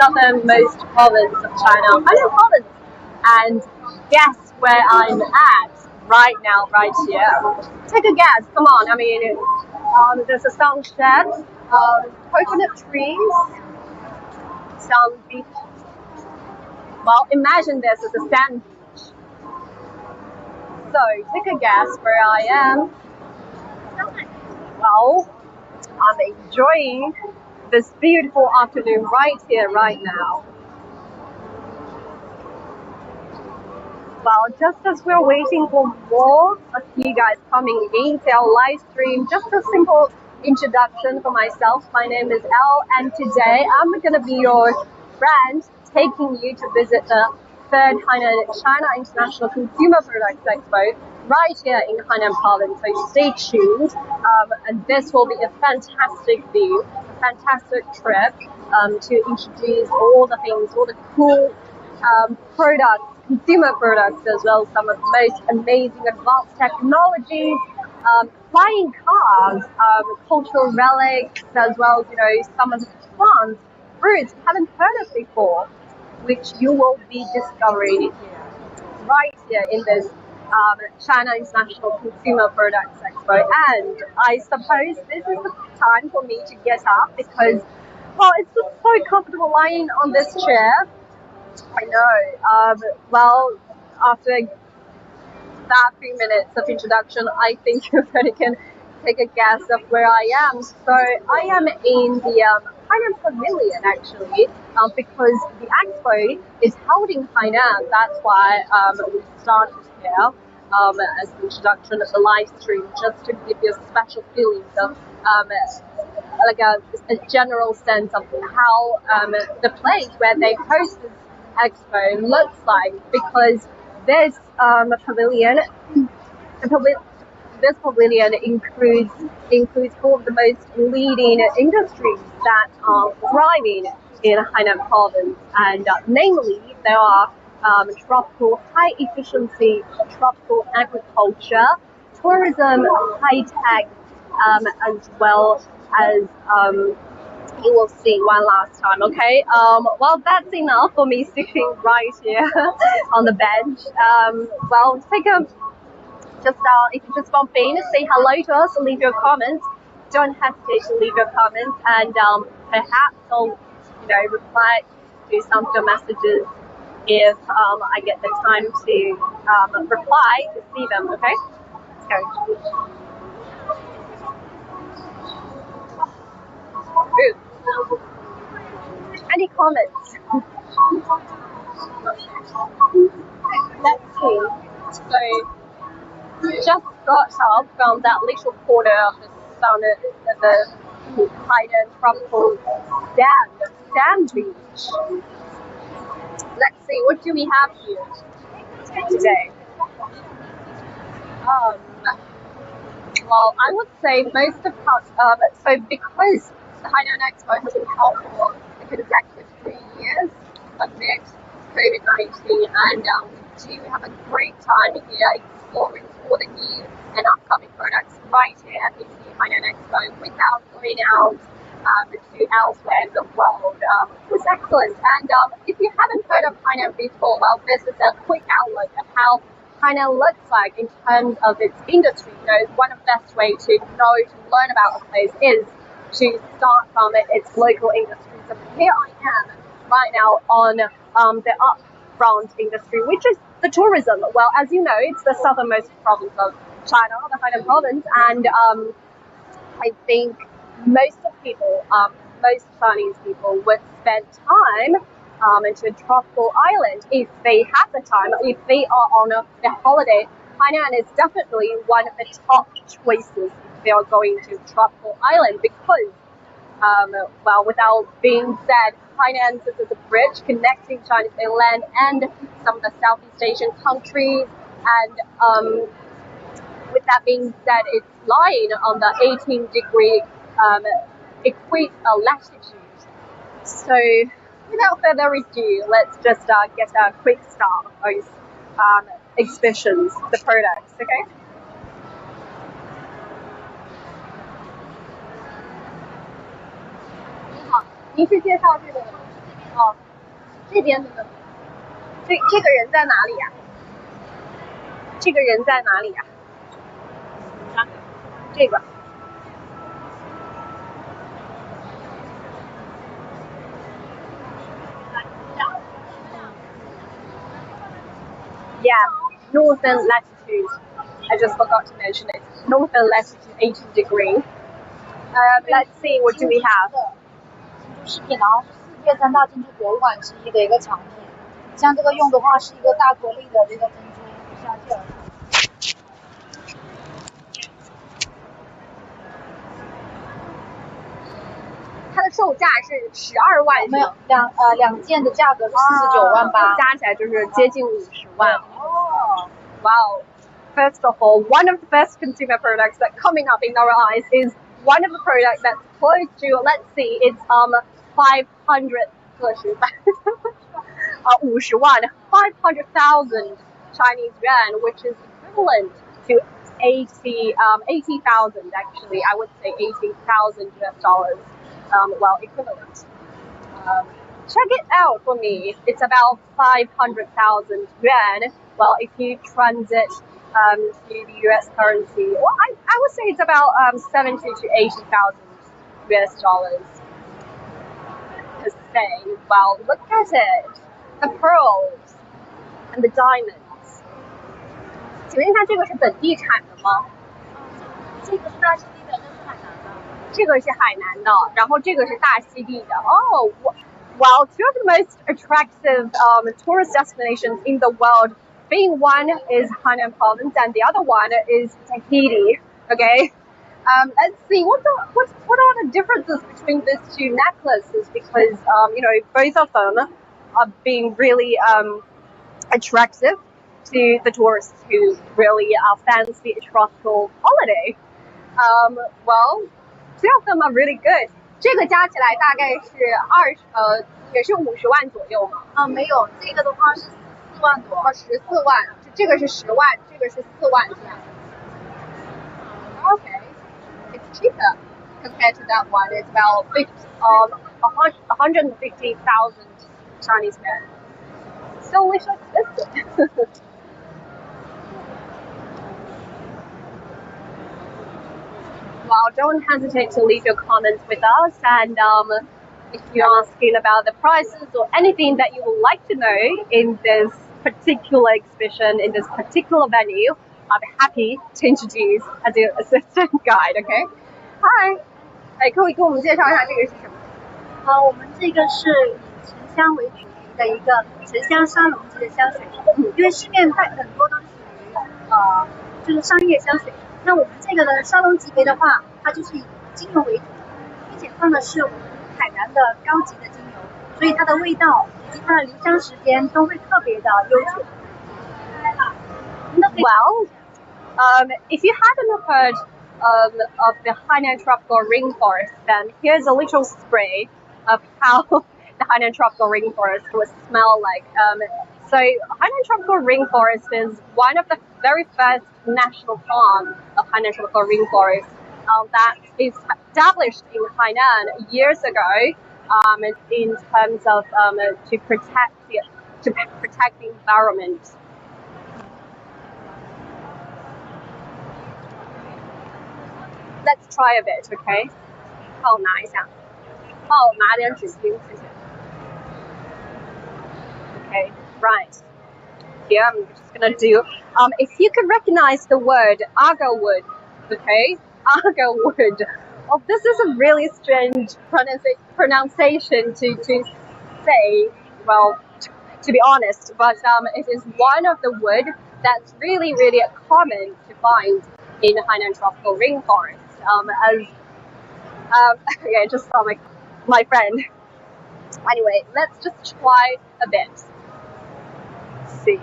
southernmost province of China, Hainan province. And guess where I'm at right now, right here. Take a guess, come on. I mean, there's a sunset, coconut trees, some beach. Well, imagine this as a sand beach. So, take a guess where I am. Well, I'm enjoying this beautiful afternoon right here, right now. Well, just as we're waiting for more of you guys coming into our live stream, just a simple introduction for myself. My name is Elle, and today I'm going to be your friend, taking you to visit the 3rd Hainan China International Consumer Products Expo right here in Hainan province. So stay tuned, and this will be a fantastic view, a fantastic trip to introduce all the things, all the cool products, consumer products, as well as some of the most amazing advanced technologies, flying cars, cultural relics, as well as, you know, some of the plants, fruits you haven't heard of before, which you will be discovering here, right here in this China International Consumer Products Expo. And I suppose this is the time for me to get up because, well, it's just so comfortable lying on this chair. I know. Well, after that few minutes of introduction, I think you already can take a guess of where I am. So I am in the Hainan Pavilion, actually, because the expo is held in Hainan. That's why we started here as an introduction of the live stream, just to give you a special feeling of like a general sense of how the place where they host this expo looks like, because this pavilion includes all of the most leading industries that are thriving in Hainan province, and namely there are tropical high efficiency tropical agriculture, tourism, high tech, as well as you will see one last time, okay? Well, that's enough for me sitting right here on the bench. Well, take a if you just bump in, say hello to us, leave your comments. Don't hesitate to leave your comments, and perhaps I'll, you know, reply to some of your messages if I get the time to reply to see them. Okay, let's go. Ooh. Any comments? Let's see. So, just got up from that little corner of the Hainan tropical sand beach. Let's see, what do we have here today? Well, I would say most of so because the Hainan Expo has been held for a consecutive 3 years amid COVID-19, and we do have a great time here exploring all the new and upcoming products right here in the Hainan Expo without going out to elsewhere in the world. It was excellent. And if you haven't heard of Hainan before, well, this is a quick outlook of how Hainan looks like in terms of its industry. You know, one of the best ways to learn about the place is to start from its local industry. So here I am right now on the upfront industry, which is the tourism. Well, as you know, it's the southernmost province of China, the Hainan province, and I think most Chinese people would spend time into a tropical island if they have the time. If they are on a holiday, Hainan is definitely one of the top choices if they are going to a tropical island, because, well, without being said, Hainan is a bridge connecting Chinese mainland and some of the Southeast Asian countries, and with that being said, it's lying on the 18-degree latitude. So, without further ado, let's just get a quick start of those exhibitions, the products, okay? 哦，这边的呢？这个人在哪里呀？这个人在哪里呀？这个。Yeah, northern latitude. I just forgot to mention it. Northern latitude 18 degree. Let's see, what do we have? 珍珠饰品，然后是世界3大珍珠博物馆之一的一个藏品。像这个用的话是一个大颗粒的这个珍珠下件。它的售价是12万，没有两件的价格是49万8，加起来就是接近50万。哦 Wow. First of all, one of the best consumer products that coming up in our eyes is one of the products that's close to, let's see, it's 500 50万 500,000 Chinese yuan, which is equivalent to 80,000 actually. I would say 80,000 US dollars. Well, equivalent. Check it out for me. It's about 500,000 yuan. Well, if you transit to the US currency, well, I would say it's about 70 to 80,000 US dollars per se. Well, look at it. The pearls and the diamonds. 请问一下，这个是本地产的吗？这个是大溪地的，这是海南的。这个是海南的，然后这个是大溪地的。Oh, well, two of the most attractive tourist destinations in the world, being one is Hainan province and the other one is Tahiti. Okay, let's see what are the differences between these two necklaces, because both of them are being really attractive to the tourists who really fancy a tropical holiday. Well, two of them are really good. 这个加起来大概是也是50万左右嘛？没有，这个的话是14万多。14万，这个是10万，这个是4万这样。Okay, it's cheaper compared to that one. It's about 150,000 Chinese yuan. Still less expensive. Well, don't hesitate to leave your comments with us, and if you're asking about the prices or anything that you would like to know in this particular exhibition, in this particular venue, I'll be happy to introduce as your assistant guide. Okay? Hi. 可以给我们介绍一下这个是什么？我们这个是以沉香为主题的一个沉香沙龙级的香水，因为市面很多都是属于就是商业香水。那我们这个的沙龙级别的话，它就是以精油为主，并且放的是我们海南的高级的精油，所以它的味道以及它的留香时间都会特别的悠久。Well, if you haven't heard of the Hainan tropical rainforest, then here's a little spray of how the Hainan tropical rainforest would smell like. So Hainan tropical rainforest is one of the very first national parks of Hainan tropical rainforest that is established in Hainan years ago in terms of to protect the environment. Let's try a bit, okay? 帮我拿一下，帮我拿点纸巾，谢谢。Okay, right. Here I'm just gonna do. If you could recognize the word agarwood, okay? Agarwood. Well, this is a really strange pronunciation to say. Well, to be honest, but it is one of the wood that's really, really common to find in Hainan tropical rainforest. Okay, I just saw my friend. Anyway, let's just try a bit. Let's see.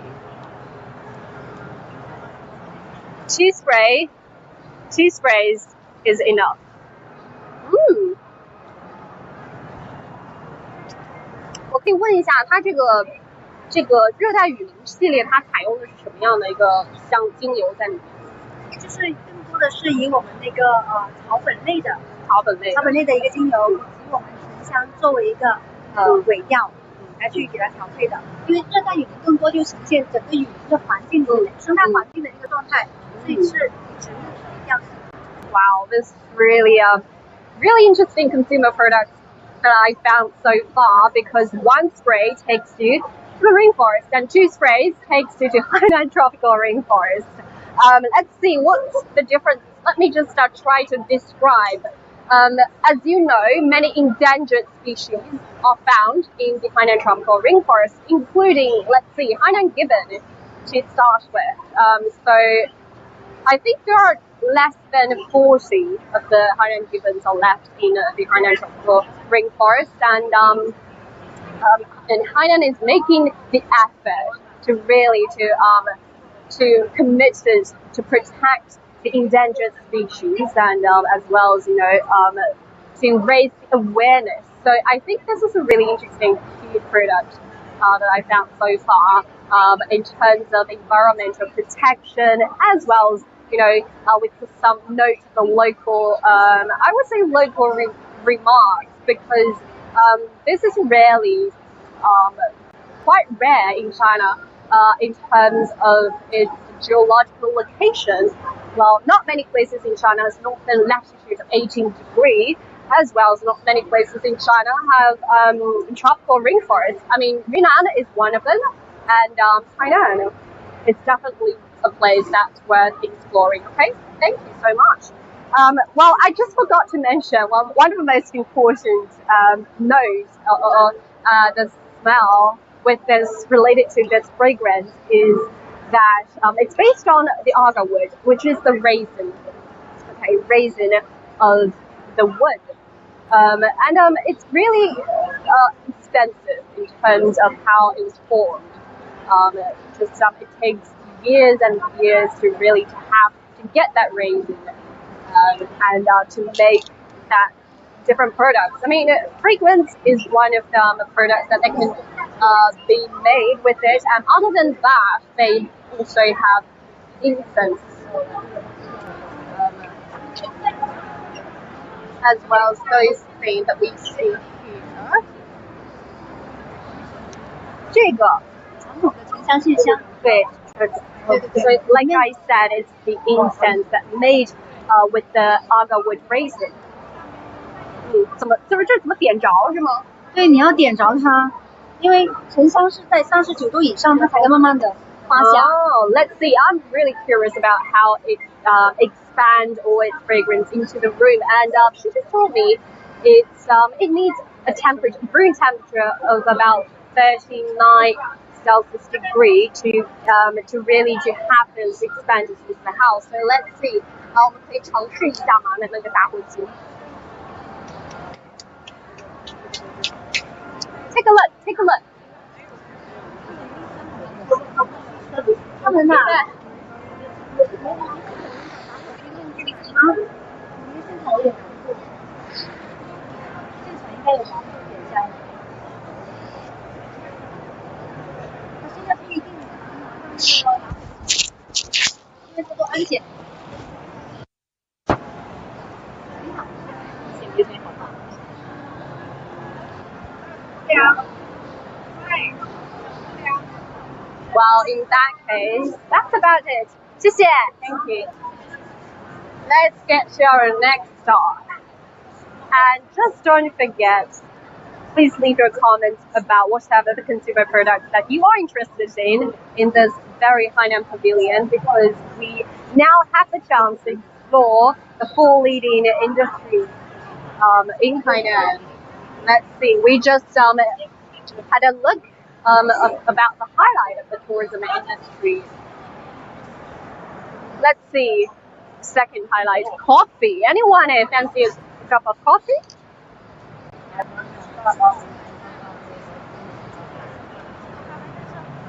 Two sprays is enough.我可以问一下，它这个热带雨林系列，它采用的是什么样的一个精油在里面？就是更多的是以我们那个草本类的一个精油，以及我们沉香作为一个尾调，来去给它调配的。因为热带雨林更多就呈现整个雨林的环境的生态环境的一个状态，所以是以植物为调性。Wow, this is really really interesting consumer products that I found so far, because one spray takes you to the rainforest and 2 sprays takes you to Hainan tropical rainforest. Let's see what's the difference. Let me just try to describe. As you know, many endangered species are found in the Hainan tropical rainforest, including, let's see, Hainan gibbon to start with. So I think there are less than 40 of the Hainan gibbons are left in the Hainan tropical rainforest, and Hainan is making the effort to really to committed to protect the endangered species, and as well as to raise the awareness. So I think this is a really interesting key product that I found so far in terms of environmental protection, as well as with some note of the local, I would say local remarks, because this is really quite rare in China in terms of its geological location. Well, not many places in China has northern latitude of 18 degrees, as well as not many places in China have tropical rainforests. I mean, Yunnan is one of them, and Hainan is definitely a place that's worth exploring. Okay, thank you so much. Well, I just forgot to mention one of the most important notes or the smell with this related to this fragrance is that it's based on the agar wood, which is the raisin, raisin of the wood, and it's really expensive in terms of how it was formed. It takes years and years to really to get that raisin and to make that different products. I mean, fragrance is one of the products that they can be made with it, and other than that, they also have incense, as well as those things that we see here. 这个传统的沉香线香，对。So, like I said, it's the incense that made with the agar wood raisin. 怎么点着是吗？对，你要点着它，因为沉香是在39度以上，它才会慢慢的发香。Oh, let's see. I'm really curious about how it expands all its fragrance into the room, and she just told me it needs a room temperature of about 39 Celsius degree to really have this expand into the house. So let's see. 我们可以尝试一下吗？那个打火机。Take a look. Take a look. 他们呐，现场有点难度，现场应该有麻烦点一下。我现在不一定马上因为这都安检。你好，先别好吧。对啊。Well, in that case, that's about it. 谢谢. Thank you. Let's get to our next stop. And just don't forget, please leave your comments about whatever the consumer products that you are interested in this very Hainan pavilion, because we now have the chance to explore the full leading industry in Hainan. Let's see, we just had a look about the highlight of the tourism industry. Let's see, second highlight, coffee. Anyone fancy a cup of coffee?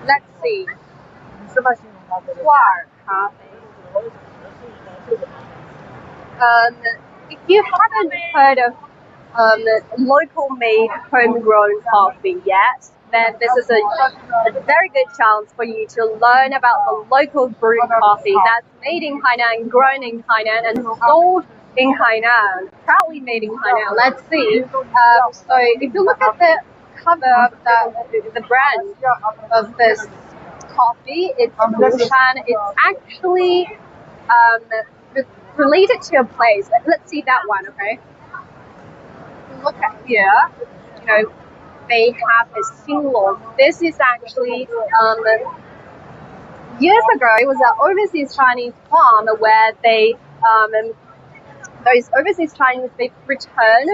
Let's see. 花儿咖啡. If you haven't heard of local made homegrown coffee yet, then this is a very good chance for you to learn about the local brewed coffee that's made in Hainan, grown in Hainan, and sold in Hainan, proudly made in Hainan. Let's see. So if you look at the cover of the brand of this coffee. It's Lushan. It's actually related to a place. Let's see that one, okay? Look at here. You know, they have a Xinglong. This is actually years ago. It was an overseas Chinese farm where they those overseas Chinese, they return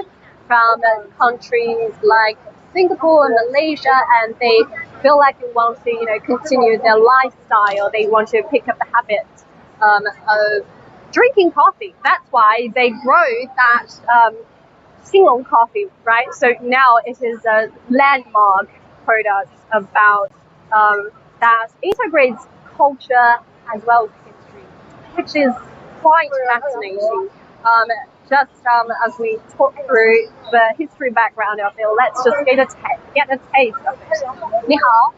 from countries like Singapore and Malaysia, and they feel like they want to, you know, continue their lifestyle. They want to pick up the habit of drinking coffee. That's why they grow that Xinglong coffee, right? So now it is a landmark product about that integrates culture as well as history, which is quite fascinating. Just as we talk through the history background of it, let's just get a taste of it. 你好，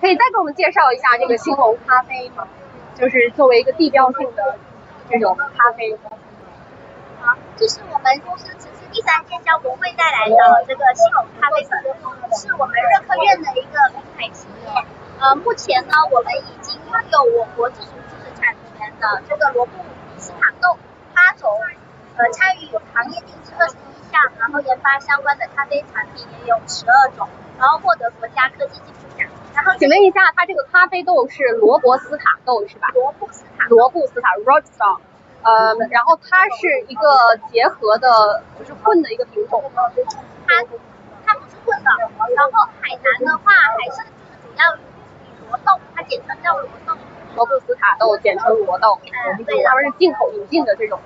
可以再给我们介绍一下这个兴隆咖啡吗？就是作为一个地标性的这种咖啡。好，这是我们公司此次第3届交国会带来的这个兴隆咖啡粉，是我们热科院的一个品牌企业。目前呢，我们已经拥有我国自主知识产权的这个罗布斯塔豆8种。参与行业定制21项，然后研发相关的咖啡产品也有12种，然后获得国家科技技术奖。然后请问一下，它这个咖啡豆是罗伯斯塔豆是吧？罗布斯塔 Robusta， 然后它是一个结合的，就是混的一个品种。它不是混的，然后海南的话还是就是主要以罗豆，它简称叫罗豆。罗布斯塔豆简称罗豆，对，他们是进口引进的这种。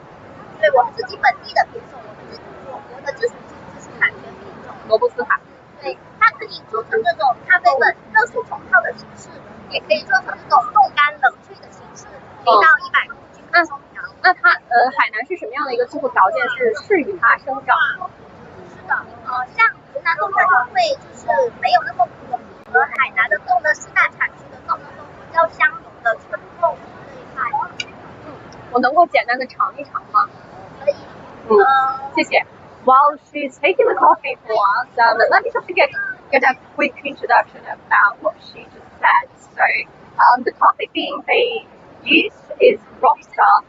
对，我们自己本地的品种，我们是我国的自主知识产权品种罗布斯塔。对，它可以做成这种咖啡粉热水冲泡的形式，也可以做成这种冻干冷萃的形式，0到100度均衡冲调。那它海南是什么样的一个气候条件是适于它生长？是的，像云南豆它就会就是没有那么苦，而海南的豆呢4大产区的豆呢都比较相融的醇厚这一块。我能够简单的尝一尝吗？可以。谢谢。While she's taking the coffee for us, let me just get a quick introduction about what she just said. So, the coffee bean they use is Robusta,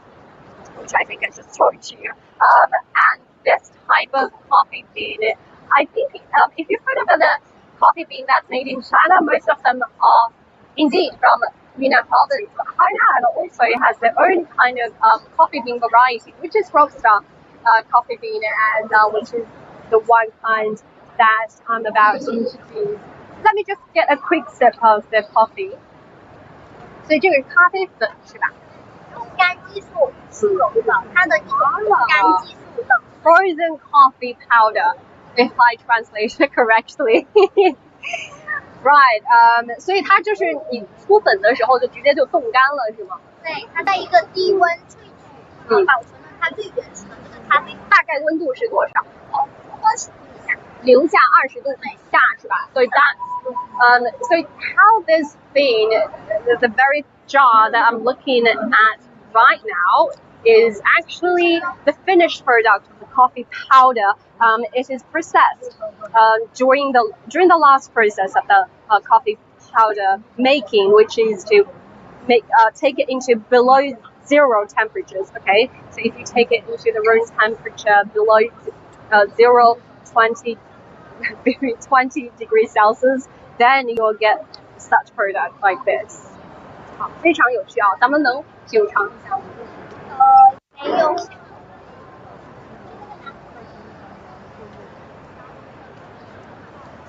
which I think I just told you. And this type of coffee bean, I think if you've heard of the coffee bean that's made in China, most of them are indeed from Yunnan province. But Hainan also has their own kind of coffee bean variety, which is Robusta coffee bean, and which is the one kind that I'm about to introduce. Let me just get a quick sip of the coffee. 所以这个是咖啡粉是吧？冻干激素速溶的，它的一种冻干激素的 frozen coffee powder, if I translate it correctly. Right, 所以它就是你出粉的时候就直接就冻干了是吗？对，它在一个低温萃取，保存了它最原始的这个咖啡。大概温度是多少？20度以下。零下20度以下是吧？ So that's so how this bean, the very jar that I'm looking at right now is actually the finished product of the coffee powder. It is processed during the last process of the coffee powder making, which is to take it into below 0 temperatures. Okay, so if you take it into the room temperature below 20 degrees Celsius, then you'll get such product like this. 好，非常有趣啊！咱们能品尝一下吗？没有。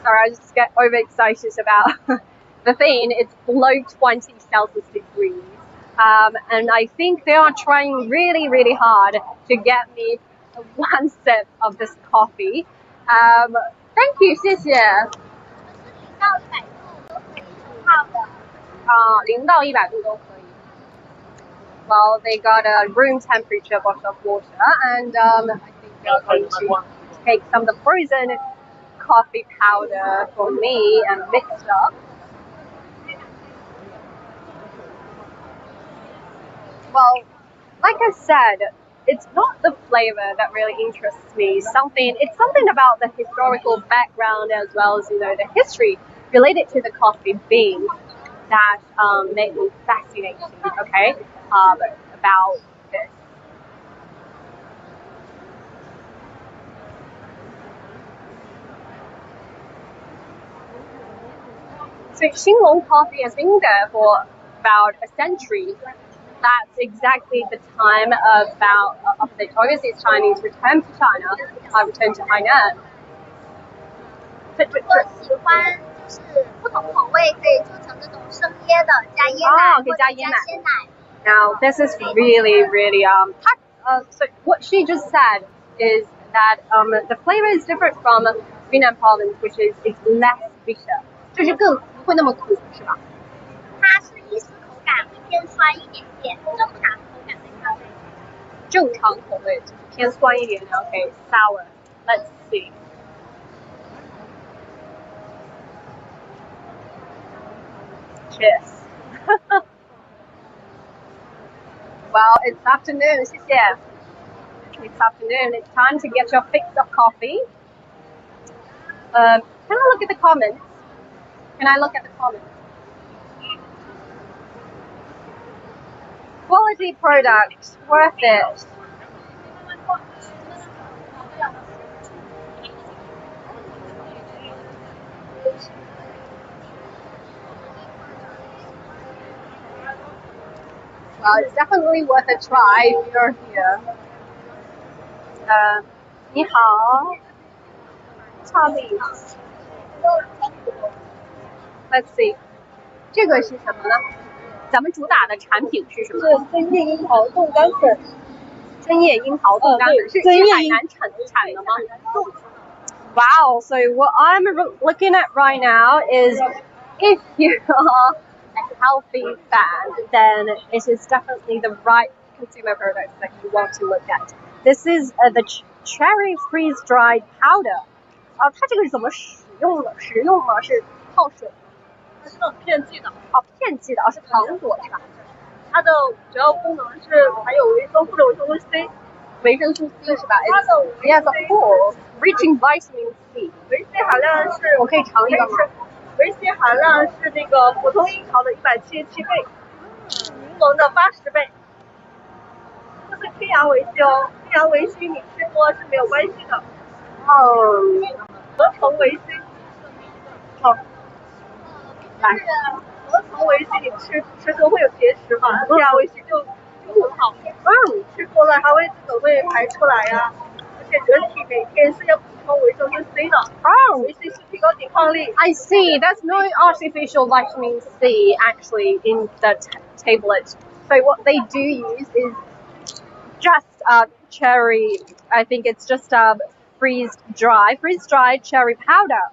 Sorry, I just get overexcited about the thing. It's below 20 Celsius degrees. And I think they are trying really, really hard to get me one sip of this coffee. Thank you, 谢谢。0到100度都可以。Well, they got a room temperature bottle of water, and I think they're going to take some of the frozen coffee powder for me and mix it up. Well, like I said, it's not the flavor that really interests me. It's something about the historical background as well as the history related to the coffee bean that made me fascinated. Okay, about this. So Xinglong coffee has been there for about a century. That's exactly the time of the overseas Chinese return to China, return to Hainan. 我喜欢就是不同口味可以做成这种生椰的，加椰奶或者加鲜奶。Now this is really so what she just said is that the flavor is different from Yunnan province, which is less bitter. 就是更不会那么苦，是吧？它是意式口感，会偏酸一点点，正常口感的咖啡。正常口味就是偏酸一点的。Okay, sour. Let's see. Cheers. Well, it's afternoon. 谢谢。It's afternoon. It's time to get your fix of coffee. Can I look at the comments? Quality product, worth it. Well, it's definitely worth a try if you're here. 你好 Charlie. Let's see. 这个是什么呢？咱们主打的产品是什么？是针叶樱桃冻干粉。针叶樱桃冻干粉是海南产的吗？ Wow. So what I'm looking at right now is if you're a healthy fan, then it is definitely the right consumer product that you want to look at. This is the cherry freeze-dried powder. 它这个是怎么使用的？食用吗？是泡水？它是片剂的。片剂的，是糖果是吧？它的主要功能是含有维生素的维生素 C。维生素 C 是吧？它的Yes, of course. Rich in vitamin C. 维 C 含量是，我可以尝一个吗？维 C 含量是那个普通樱桃的177倍，柠檬的80倍。这是天然维 C 哦，天然维 C 你吃多是没有关系的。合成维 C。好。来。合成维 C 你吃多会有结石嘛？天然维 C 就不好。吃多了它会自动会排出来呀。而且人体每天是要补充维生素 C 的。维 C 是提高抵抗力。I see. There's no artificial vitamin C actually in the tablet. So what they do use is just cherry. I think it's just freeze-dried cherry powder.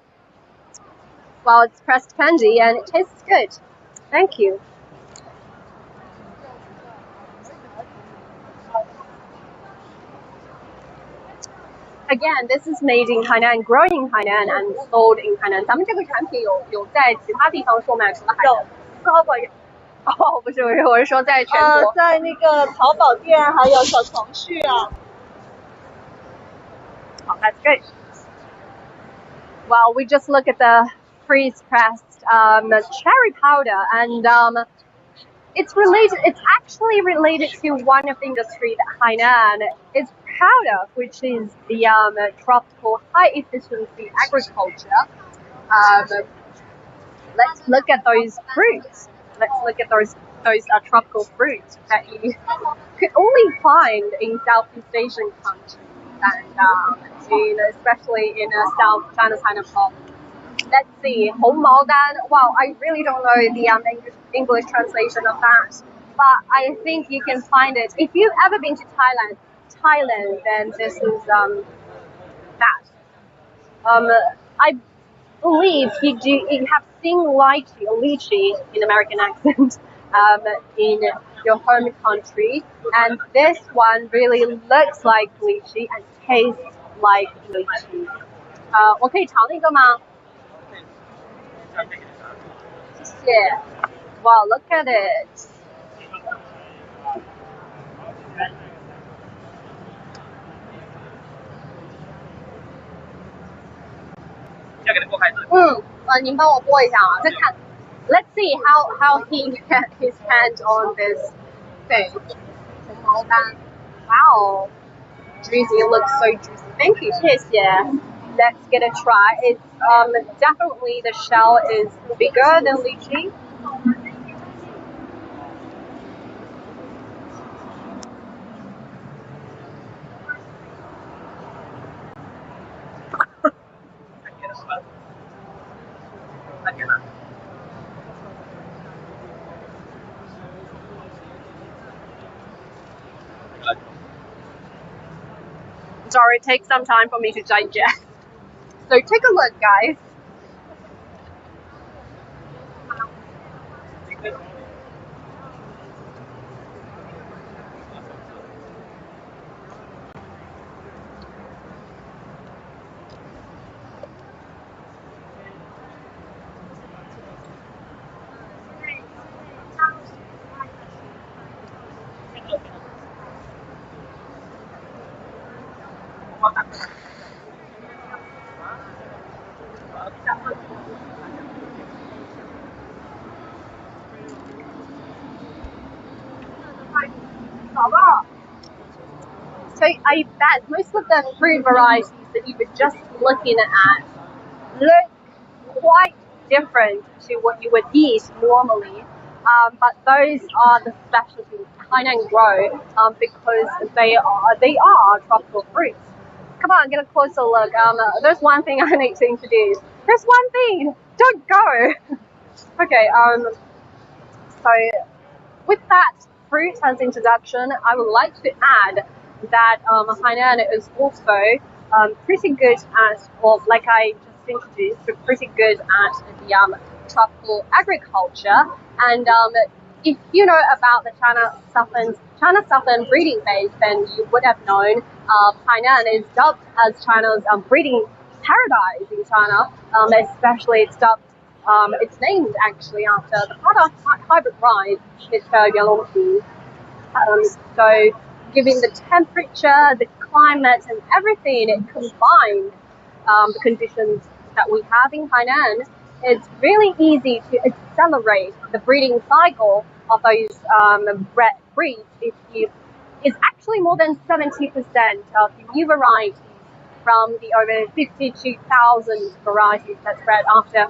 Well, it's pressed candy and it tastes good. Thank you. Again, this is made in Hainan, grown in Hainan, and sold in Hainan. 咱们这个产品有在其他地方售卖，除了海南。淘宝有。哦，不是，我是说在全国。在那个淘宝店还有小程序啊。Oh, that's good. Well, we just look at the freeze-pressed cherry powder, and it's actually related to one of the industry that Hainan is proud of, which is the tropical high-efficiency agriculture. Let's look at those fruits. Let's look at those tropical fruits that you could only find in Southeast Asian countries, and especially in South China's Hainan province. Let's see, 红毛丹. Wow, I really don't know the English translation of that, but I think you can find it. If you've ever been to Thailand, then this is that. I believe you have seen lychee in American accent in your home country, and this one really looks like lychee and tastes like lychee. 我可以尝一个吗？谢谢。Wow, look at it. 要给他拨开这。您帮我拨一下啊，再看。Let's see how he get his hand on this thing. 红毛丹 ，Wow, juicy, it looks so juicy. Thank you, 谢谢。Let's get a try. It's definitely the shell is bigger than lychee. Sorry, it takes some time for me to digest. So take a look, guys. So I bet most of the fruit varieties that you were just looking at look quite different to what you would eat normally. But those are the specialties Hainan grow because they are tropical fruits. Come on, get a closer look. There's one thing I need to introduce. There's one thing. Don't go. Okay. So with that fruit as introduction, I would like to add that Hainan is also pretty good at, well, like I just introduced, pretty good at the tropical agriculture. And if you know about the China Southern breeding base, then you would have known Hainan is dubbed as China's breeding paradise in China. Especially it's dubbed, it's named actually after the hybrid rice, it's Yalongqi. So given the temperature, the climate, and everything, it combined the conditions that we have in Hainan, it's really easy to accelerate the breeding cycle of those breeds. It's actually more than 70% of the new varieties from the over 52,000 varieties that's bred after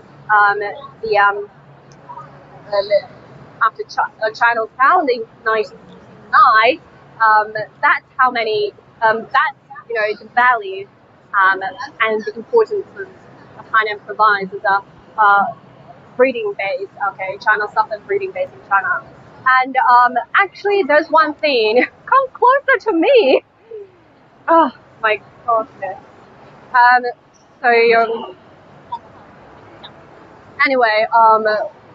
China's founding in 1969. That's how many. That's the value and the importance of Hainan provides as a breeding base. Okay, China's Southern breeding base in China. And actually, there's one thing. Come closer to me. Oh my goodness. Anyway,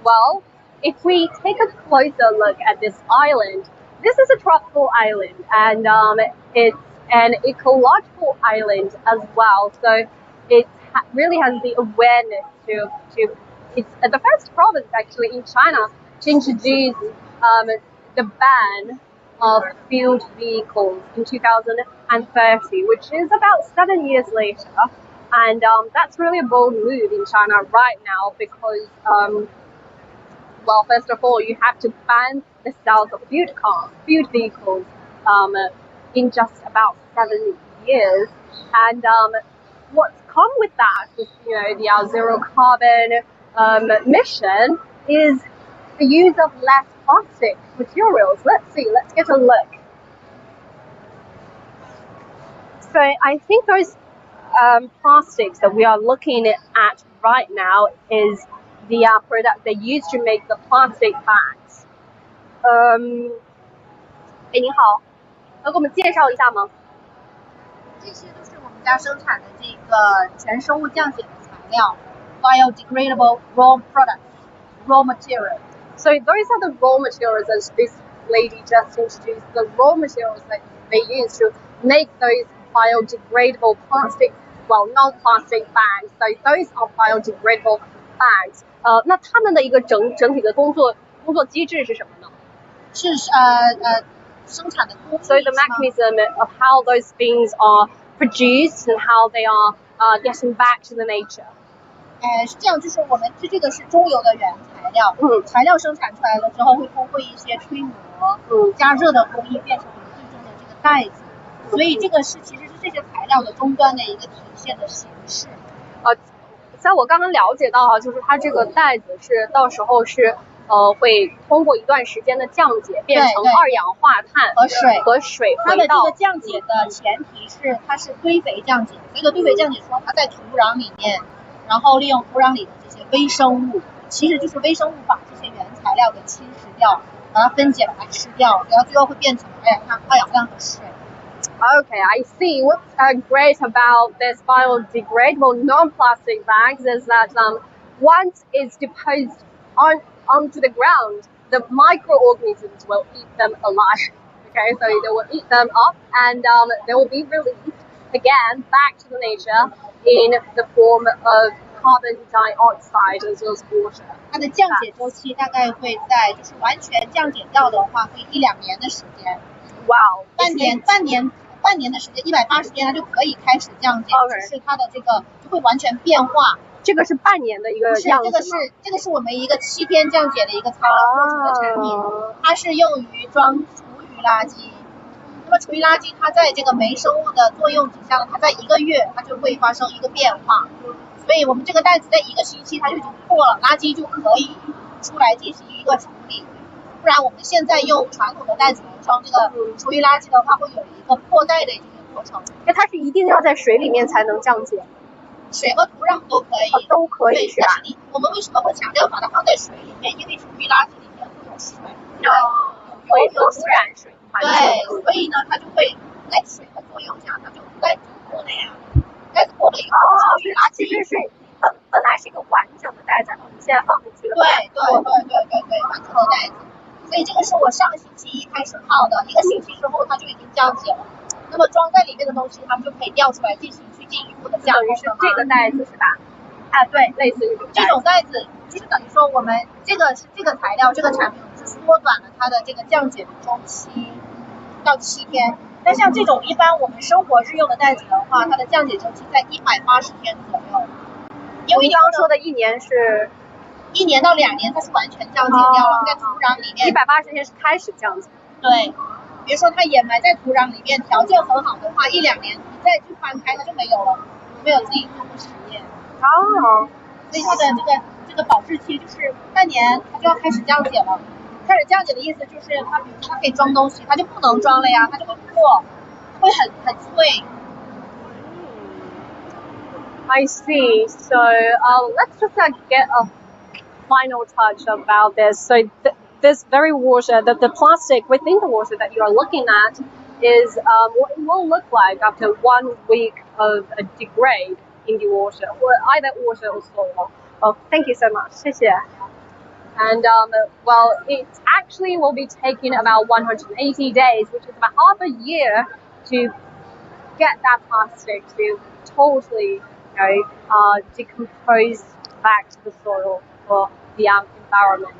well, if we take a closer look at this island, this is a tropical island, and it's an ecological island as well. So it really has the awareness to it's the first province actually in China to introduce the ban of field vehicles in 2030, which is about 7 years later. And that's really a bold move in China right now because, well, first of all, you have to ban the sales of field vehicles in just about 7 years. And what's come with that is, the zero carbon mission is the use of less plastic materials. Let's get a look. So I think those plastics that we are looking at right now is the product they use to make the plastic bags. 您好，能给我们介绍一下吗？这些都是我们家生产的这个全生物降解的材料 ，biodegradable raw material. So those are the raw materials, as this lady just introduced, the raw materials that they use to make those biodegradable plastic, well, non-plastic bags. So those are biodegradable bags. 那他们的一个整体的工作机制是什么呢？是生产的工艺。So the mechanism of how those things are produced and how they are getting back to the nature. 是这样，就是我们这个是中游的原材料，材料生产出来了之后，会通过一些吹磨、加热的工艺变成我们最终的这个袋子，所以这个是其实是这些材料的终端的一个体现的形式。在我刚刚了解到就是它这个袋子是到时候是会通过一段时间的降解变成二氧化碳和水它的这个降解的前提是它是堆肥降解，这个堆肥降解说它在土壤里面，然后利用土壤里的这些微生物，其实就是微生物把这些原材料给侵蚀掉，把它分解，把它吃掉，然后最后会变成二氧化碳和水。Okay, I see. What's great about this biodegradable non-plastic bags is that once it's deposited onto the ground, the microorganisms will eat them alive. Okay, so they will eat them up and they will be released again back to the nature in the form of carbon dioxide as well as water. 它的降解周期大概会在就是完全降解掉的话，会1-2年的时间。Wow， 半年的时间，180天它就可以开始降解，就是它的这个就会完全变化。这个是半年的一个样子吗？这个是我们一个7天降解的一个材料做成的产品，它是用于装厨余垃圾。那么厨余垃圾它在这个微生物的作用底下，它在1个月它就会发生一个变化，所以我们这个袋子在1个星期它就已经破了，垃圾就可以出来进行一个处理。不然我们现在用传统的袋子装这个厨余垃圾的话，会有一个破袋的一个过程。那它是一定要在水里面才能降解？水和土壤都可以，都可以是吧？但是我们为什么会强调把它放在水里面？因为厨余垃圾里面会有水，会有污染水。对，所以呢，它就会在水的作用下，它就袋子破了呀。袋子破了以后，厨余垃圾是本来是一个完整的袋子，我们现在放进去了。对，完整的袋子。所以这个是我上个星期一开始泡的，1个星期之后它就已经降解了。那么装在里面的东西，它们就可以调出来进一步的加工。是这个袋子是吧？对，类似于这种袋子，就是等于说我们这个材料这个产品是缩短了它的这个降解的周期到7天。那像这种一般我们生活日用的袋子的话，它的降解周期在180天左右。因为你刚刚说的1年是1年到2年，它是完全降解掉了，在土壤里面。180天是开始降解。对。比如说它掩埋在土壤里面，条件很好的话，1-2年你再去翻开它就没有了，没有自己做过实验。所以它的这个保质期就是半年，它就要开始降解了。开始降解的意思就是它，比如说它可以装东西，它就不能装了呀，它就会破，会很脆。I see. So let's just get a final touch about this. So this very water, the plastic within the water that you are looking at is what it will look like after 1 week of a degrade in the water, or either water or soil. Oh, thank you so much. 谢谢. And well, it actually will be taking about 180 days, which is about half a year, to get that plastic to totally, decompose back to the soil for the environment.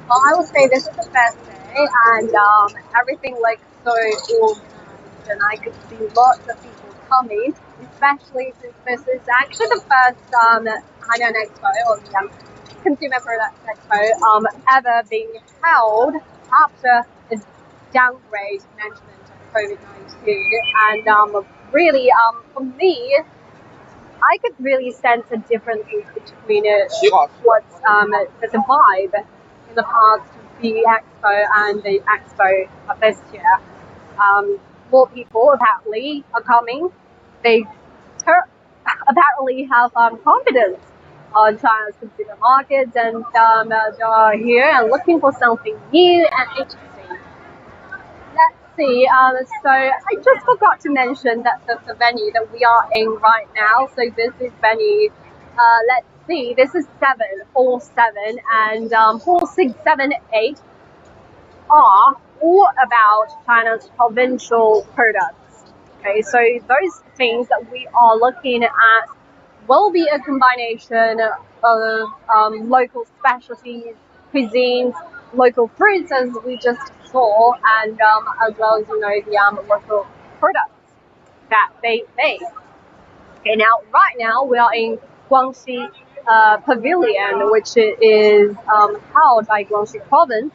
Well, I would say this is the first day, and everything looks so organized, and I could see lots of people coming, especially since this is actually the first Hainan Expo, or the Consumer Products Expo, ever being held after a downgrade management of COVID-19. And really, for me, I could really sense a difference between what's the vibe in the past the expo and the expo of this year. More people apparently are coming. They apparently have confidence on China's consumer markets, and they are here and looking for something new and interesting. Let's see. So I just forgot to mention that the venue that we are in right now. So this is venue. Let's see. This is hall 7, and hall 6, 7, 8 are all about China's provincial products. Okay, so those things that we are looking at will be a combination of local specialties, cuisines, local fruits, as we just saw, and as well as the local products that they make. Okay, now right now we are in Guangxi Pavilion, which is held by Guangxi Province,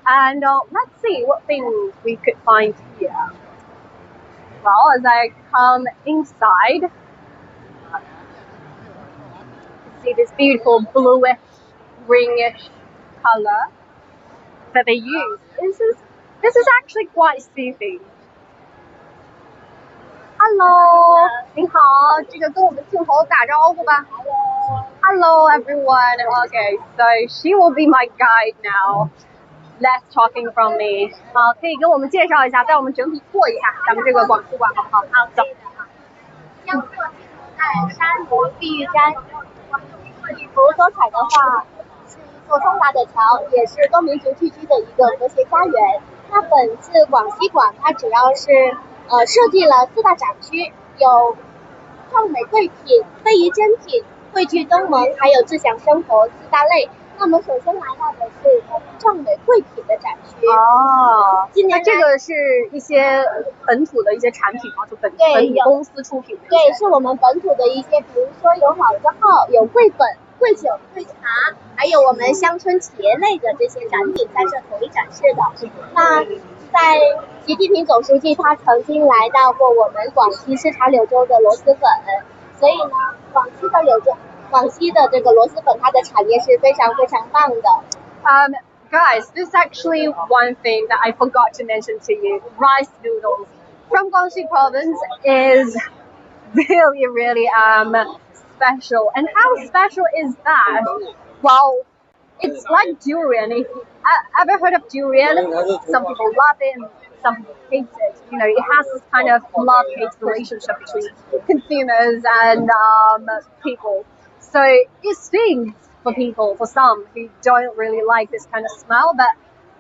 and let's see what things we could find here. Well, as I come inside, see this beautiful bluish, greenish color that they use. This is actually quite soothing. Hello, 您好，这个跟我们镜头打招呼吧。Hello, everyone. Okay, so she will be my guide now. Less talking from me. 好，可以跟我们介绍一下，带我们整体过一下咱们这个广书馆，好不好？好，走。江浙在山林碧玉山，礼服多彩的话，是一座风华的桥，也是多民族聚居的一个和谐家园。那本次广西馆它主要是设计了4大展区，有壮美贵品、非遗珍品、汇聚东盟，还有志享生活4大类。那我们首先来到的是壮美贵品的展区。哦，那这个是一些本土的一些产品吗？就本土公司出品的？对，是我们本土的一些，比如说有老字号，有贵粉、贵酒、贵茶，还有我们乡村企业类的这些展品在这统一展示的。那在习近平总书记他曾经来到过我们广西视察柳州的螺蛳粉，所以呢，广西的这个螺蛳粉，它的产业是非常非常棒的。Guys, this is actually one thing that I forgot to mention to you. Rice noodles from Guangxi Province is really, really special. And how special is that? Well, it's like durian. If you ever heard of durian? Some people love it and some people hate it. It has this kind of love-hate relationship between consumers and people. So it stings for people, for some who don't really like this kind of smell, but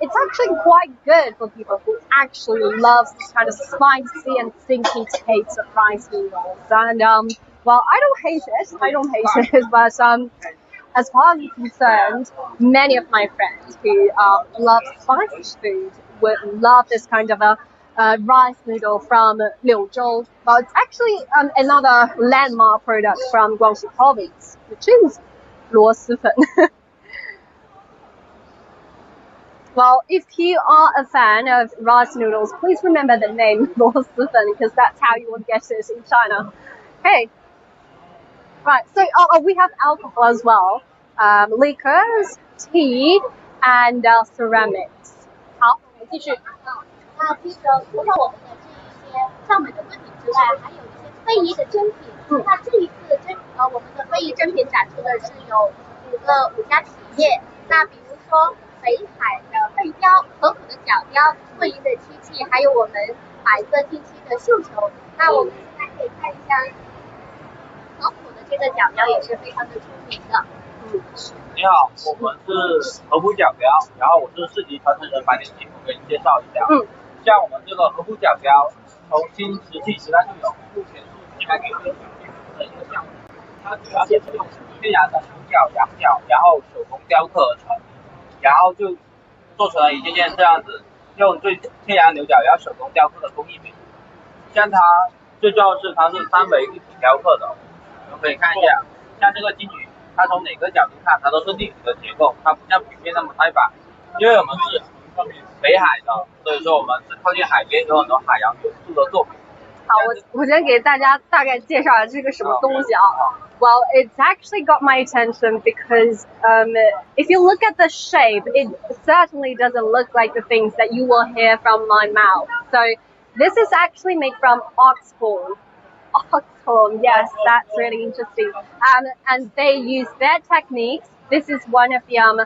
it's actually quite good for people who actually love this kind of spicy and stinky taste of rice noodles. And well, I don't hate it, but as far as I'm concerned, many of my friends who love spicy food would love this kind of a rice noodle from Liuzhou. Well, it's actually another landmark product from Guangxi Province, which is 螺蛳粉. Well, if you are a fan of rice noodles, please remember the name 螺蛳粉, because that's how you will get it in China. Hey, right, so we have alcohol as well, liquors, tea, and ceramics. 好，我们继续。那其实除了我们的这一些上门的贵品之外，还有一些非遗的珍品。那这一次我们的非遗珍品展出的是有5家企业。那比如说北海的背雕、河浦的角雕、桂林的漆器，还有我们白色定漆的绣球。那我们现在可以看一下河浦的这个角雕也是非常的出名的。你好，我们是河浦角雕，然后我是市级传承人白点金，我给您介绍一下。像我们这个河浦角雕，从新石器时代就有，目前是现在给您的一个项目。它主要是用天然的牛角、羊角，然后手工雕刻而成，然后就做成了一件件这样子，用最天然牛角然后手工雕刻的工艺品。像它最重要的是它是3维立体雕刻的，我们可以看一下，像这个金鱼。它从哪个角度看，它都是立体的结构，它不像平面那么拍板，因为我们是北海的，所以说我们是靠近海边，有很多海洋元素的作品。好，我先给大家大概介绍这个什么东西啊。Well, it's actually got my attention because if you look at the shape, it certainly doesn't look like the things that you will hear from my mouth. So this is actually made from ox horn. Ox horn, yes, that's really interesting. And they use their techniques. This is one of the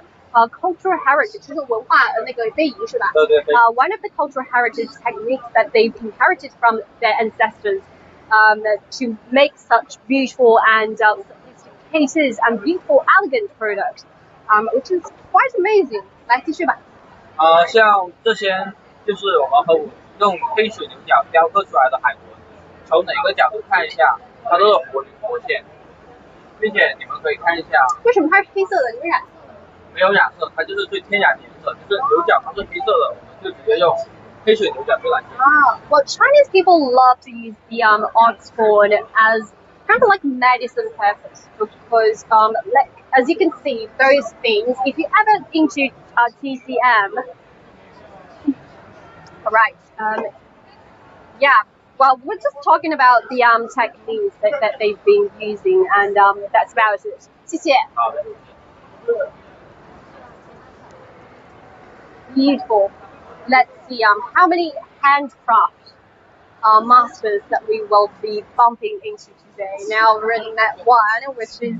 cultural heritage, 就是文化那个非遗是吧？对。One of the cultural heritage techniques that they've inherited from their ancestors to make such beautiful and sophisticated and beautiful, elegant products, which is quite amazing. 来继续吧。像这些就是我们和用黑水牛角雕刻出来的海豚，从哪个角度看一下，它都是活灵活现，并且你们可以看一下。为什么它是黑色的？有染色的？没有染色，它就是最天然的颜色，就是牛角它是黑色的，我们就直接用黑水牛角去染色。Well, Chinese people love to use the ox horn as kind of like medicine purpose because as you can see, those things, if you ever into TCM, right, yeah, well, we're just talking about the techniques that they've been using, and that's about it. 谢谢。好的。Beautiful. Let's see how many handcraft masters that we will be bumping into today. Now we've already met one, which is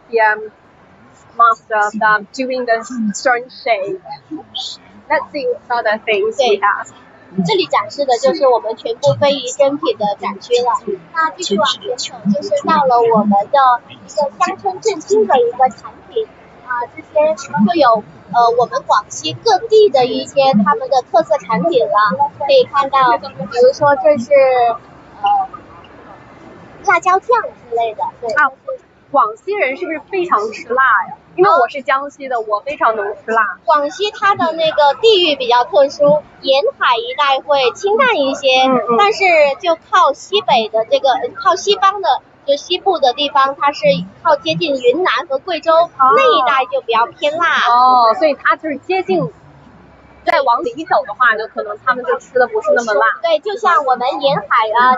the master of doing the stone shape. Let's see what other things we have. 这里展示的就是我们全部非遗珍品的展区了。那继续往前走，就是到了我们的一个乡村振兴的一个产品这些就有我们广西各地的一些他们的特色产品了。可以看到，比如说这是辣椒酱之类的。对广西人是不是非常吃辣呀？因为我是江西的，我非常能吃辣。广西它的那个地域比较特殊，沿海一带会清淡一些，但是就靠西北的这个靠西方的就西部的地方，它是靠接近云南和贵州那一带就比较偏辣。所以它就是接近再往里走的话，就可能他们就吃的不是那么辣。对，就像我们沿海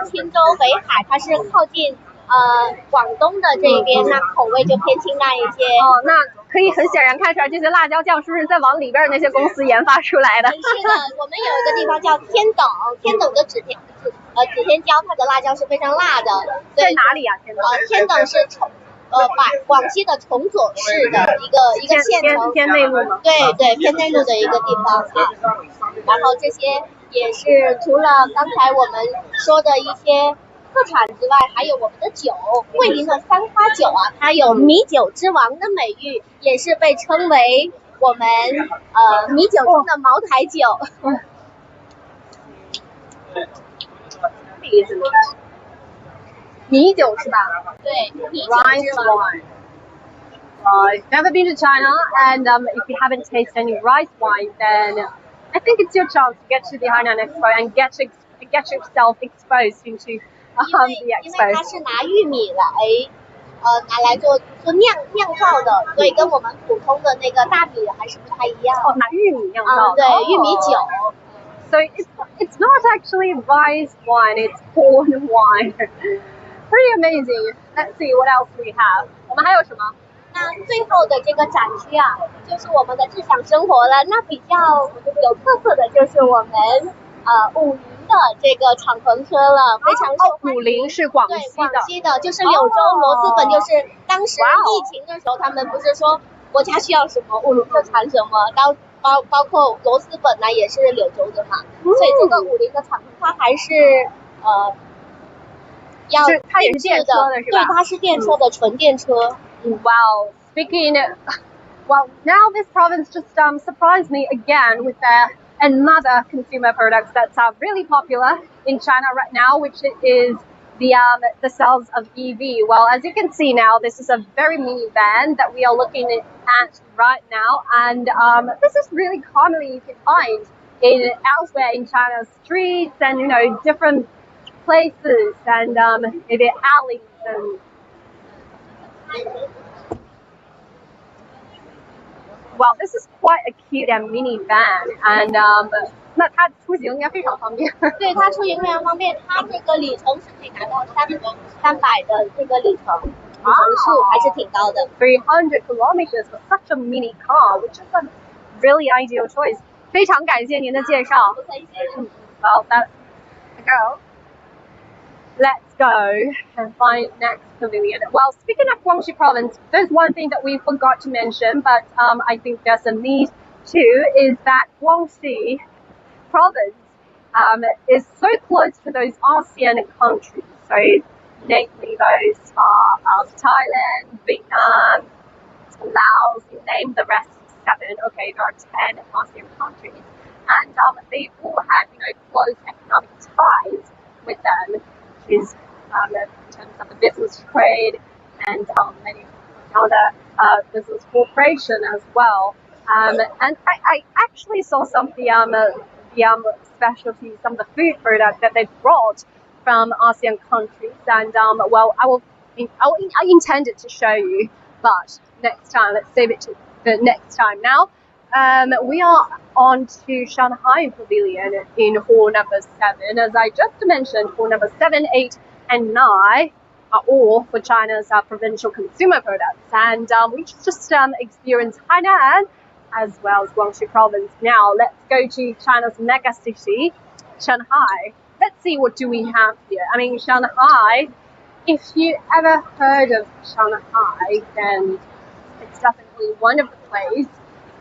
青州、北海，它是靠近广东的这一边，那口味就偏清淡一些。那可以很显然看出来，这些辣椒酱是不是在往里边那些公司研发出来的？是的，我们有一个地方叫天等的指天椒，它的辣椒是非常辣的。在哪里啊？天等是广西的崇左市的一个县城，偏内陆吗？对，偏内陆的一个地方然后这些也是除了刚才我们说的一些特产之外，还有我们的酒，桂林的三花酒它有米酒之王的美誉，也是被称为我们米酒中的茅台酒。米酒是吧？对，米酒之王。I've never been to China, and if you haven't tasted any rice wine, then I think it's your chance to get to the Hainan Expo and get yourself exposed into the expo. 因为它是拿玉米拿来做酿造的，所以跟我们普通的那个大米还是不太一样。拿玉米酿造。对，玉米酒。So it's not actually rice wine, it's corn wine. Pretty amazing. Let's see what else we have. 我们还有什么？那最后的这个展区就是我们的日常生活了。那比较有特色的就是我们武林的这个敞篷车了，非常受欢迎。武林是广西的。对，广西的，就是柳州螺蛳粉，就是当时疫情的时候，他们不是说国家需要什么武林特产什么，包括螺蛳粉也是柳州的嘛。所以这个武林的敞篷它还是它也是电车的是吧？对，它是电车的纯电车。Wow, well, now this province just surprised me again with another consumer product that's really popular in China right now, which is the sales of EV. Well, as you can see now, this is a very mini van that we are looking at right now, and this is really commonly you can find elsewhere in China's streets and different places and maybe alleys and well, this is quite a cute and mini van, and 那它出行应该非常方便。对，它出行非常方便，它这个里程是可以达到300的这个里程数，还是挺高的。300 kilometers for such a mini car, which is a really ideal choice. 非常感谢您的介绍。Well, that's a go. Let's go and find next pavilion. Well, speaking of Guangxi province, there's one thing that we forgot to mention, but I think there's a need to, is that Guangxi province is so close to those ASEAN countries. So, namely those are Thailand, Vietnam, Laos, you name the rest 7. Okay, there are 10 ASEAN countries, and they all have, close economic ties with them. Is in terms of the business trade and many other business cooperation as well. And I actually saw some of the specialties, some of the food products that they brought from ASEAN countries. And well, I intended to show you, but next time, let's save it to the next time. Now, we are on to Shanghai Pavilion in hall number 7. As I just mentioned, hall number 7, 8, and 9 are all for China's provincial consumer products. And we just experienced Hainan as well as Guangxi province. Now let's go to China's mega city, Shanghai. Let's see what do we have here. I mean, Shanghai, if you ever heard of Shanghai, then it's definitely one of the places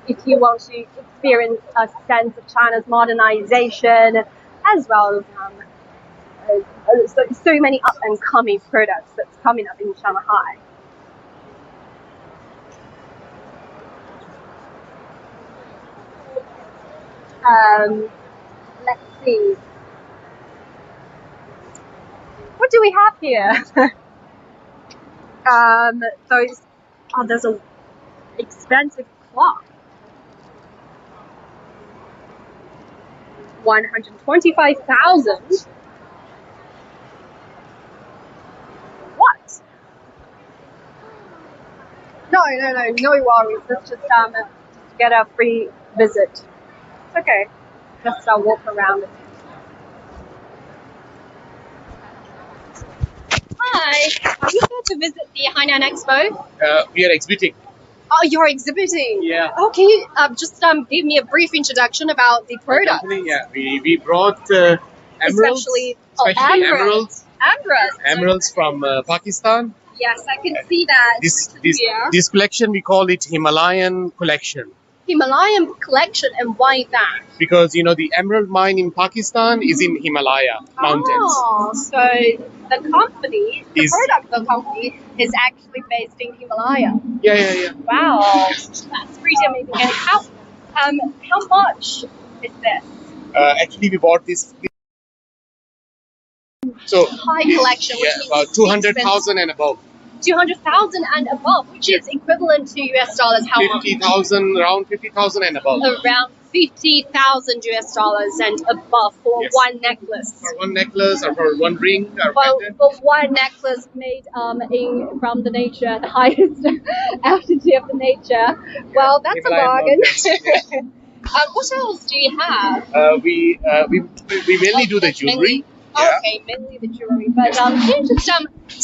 if you want to experience a sense of China's modernization, as well as so many up and coming products that's coming up in Shanghai. Let's see. What do we have here? There's a expensive clock. 125,000. What? No worries. Let's just get a free visit. It's okay. Just walk around. Hi. Are you here to visit the Hainan Expo? We are exhibiting. Oh, you're exhibiting? Yeah. Oh, can you just give me a brief introduction about the product? Yeah, we brought emeralds, especially emeralds. Emeralds from Pakistan. Yes, I can see that. This collection, we call it Himalayan collection. Himalayan collection, and why that? Because the emerald mine in Pakistan is in Himalaya mountains. Oh, so the product of the company is actually based in Himalaya. Yeah. Wow, that's pretty amazing. And how much is this? Actually, we bought this. So high collection, which means about 200,000 and above. 200,000 and above, which is equivalent to US dollars. How much? 50,000, around 50,000 and above. Around 50,000 US dollars and above for one necklace. For one necklace or for one ring. Or for one necklace made from the nature, the highest altitude of the nature. Well, that's Himalayan a bargain. What else do you have? We mainly do the jewelry. Okay, mainly the jewelry. But can you just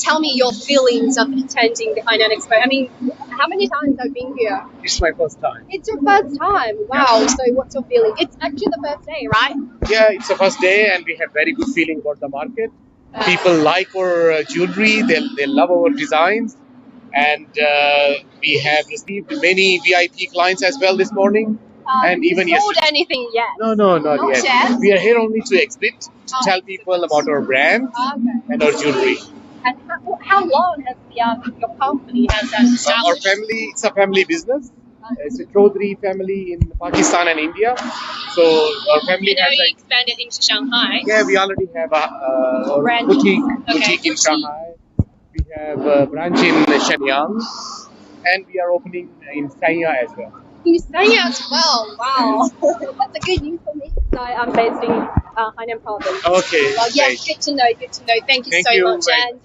tell me your feelings of attending the Hainan Expo? I mean, how many times have you been here? It's my first time. It's your first time? Wow. So what's your feeling? It's actually the first day, right? Yeah, it's the first day and we have very good feeling about the market. People like our jewelry. They love our designs. And we have received many VIP clients as well this morning. And even sold anything yet? No, not yet. We are here only to exhibit, to tell people about our brand and our jewelry. And how long has your company has established? Our family, it's a family business. It's a Chaudhary family in Pakistan and India. So our family has expanded into Shanghai. Yeah, we already have a boutique in Shanghai. We have a branch in Shenyang, and we are opening in Sanya as well. You say as well. Wow, that's a good news for me. So I'm based in Hainan province. Okay. Well, yeah, great. good to know. Thank you so much. And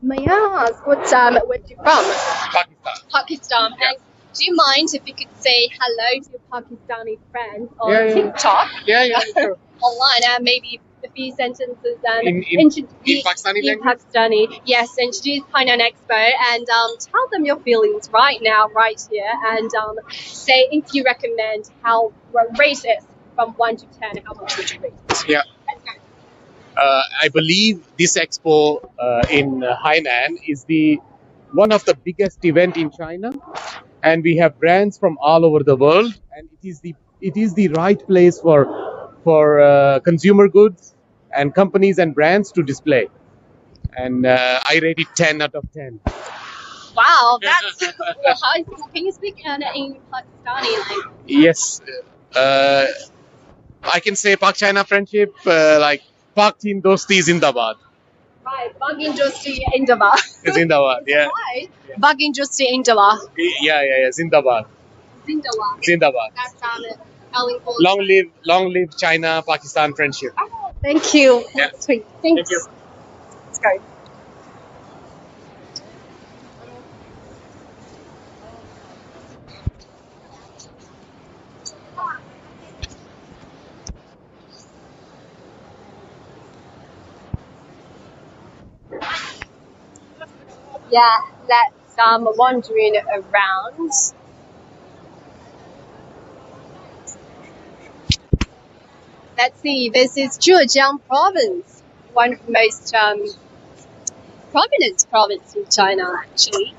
may I ask where you from? Pakistan. Pakistan. Yeah. And Do you mind if you could say hello to your Pakistani friends on Yeah. TikTok? Yeah, sure. Online, and maybe a few sentences and In Pakistani in language? Pakistani. Yes, introduce Hainan Expo and tell them your feelings right now, right here, and say if you recommend how rate it from 1 to 10. How much would you rate it? Yeah. Let's go. I believe this expo in Hainan is one of the biggest event in China, and we have brands from all over the world, and it is the right place for consumer goods and companies and brands to display. And I rate it 10 out of 10. Wow, that's can you speak in Pakistani language? Yes, I can say Pak-China friendship, like Pak Chin Dosti Zindabad. Right, Bug Industry Indaba. Zindabad, yeah. Right. Bug Industry Indaba. Yeah, Zindabad. Zindabad. That's Ellen Ford. Long live China Pakistan friendship. Oh, thank you. Yeah. That's sweet. Thanks. Thank you. Let's go. Yeah, let's wandering around. Let's see, this is Zhejiang province, one of the most prominent province in China, actually.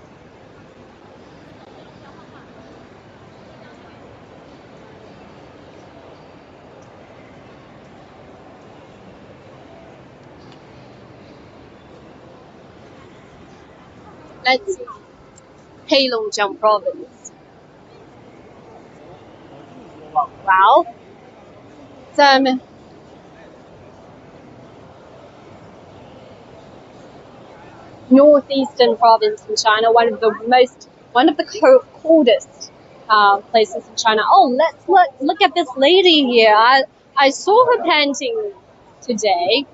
Let's see, Heilongjiang province. Wow. Northeastern province in China, one of the coldest places in China. Oh, let's look at this lady here. I saw her painting today,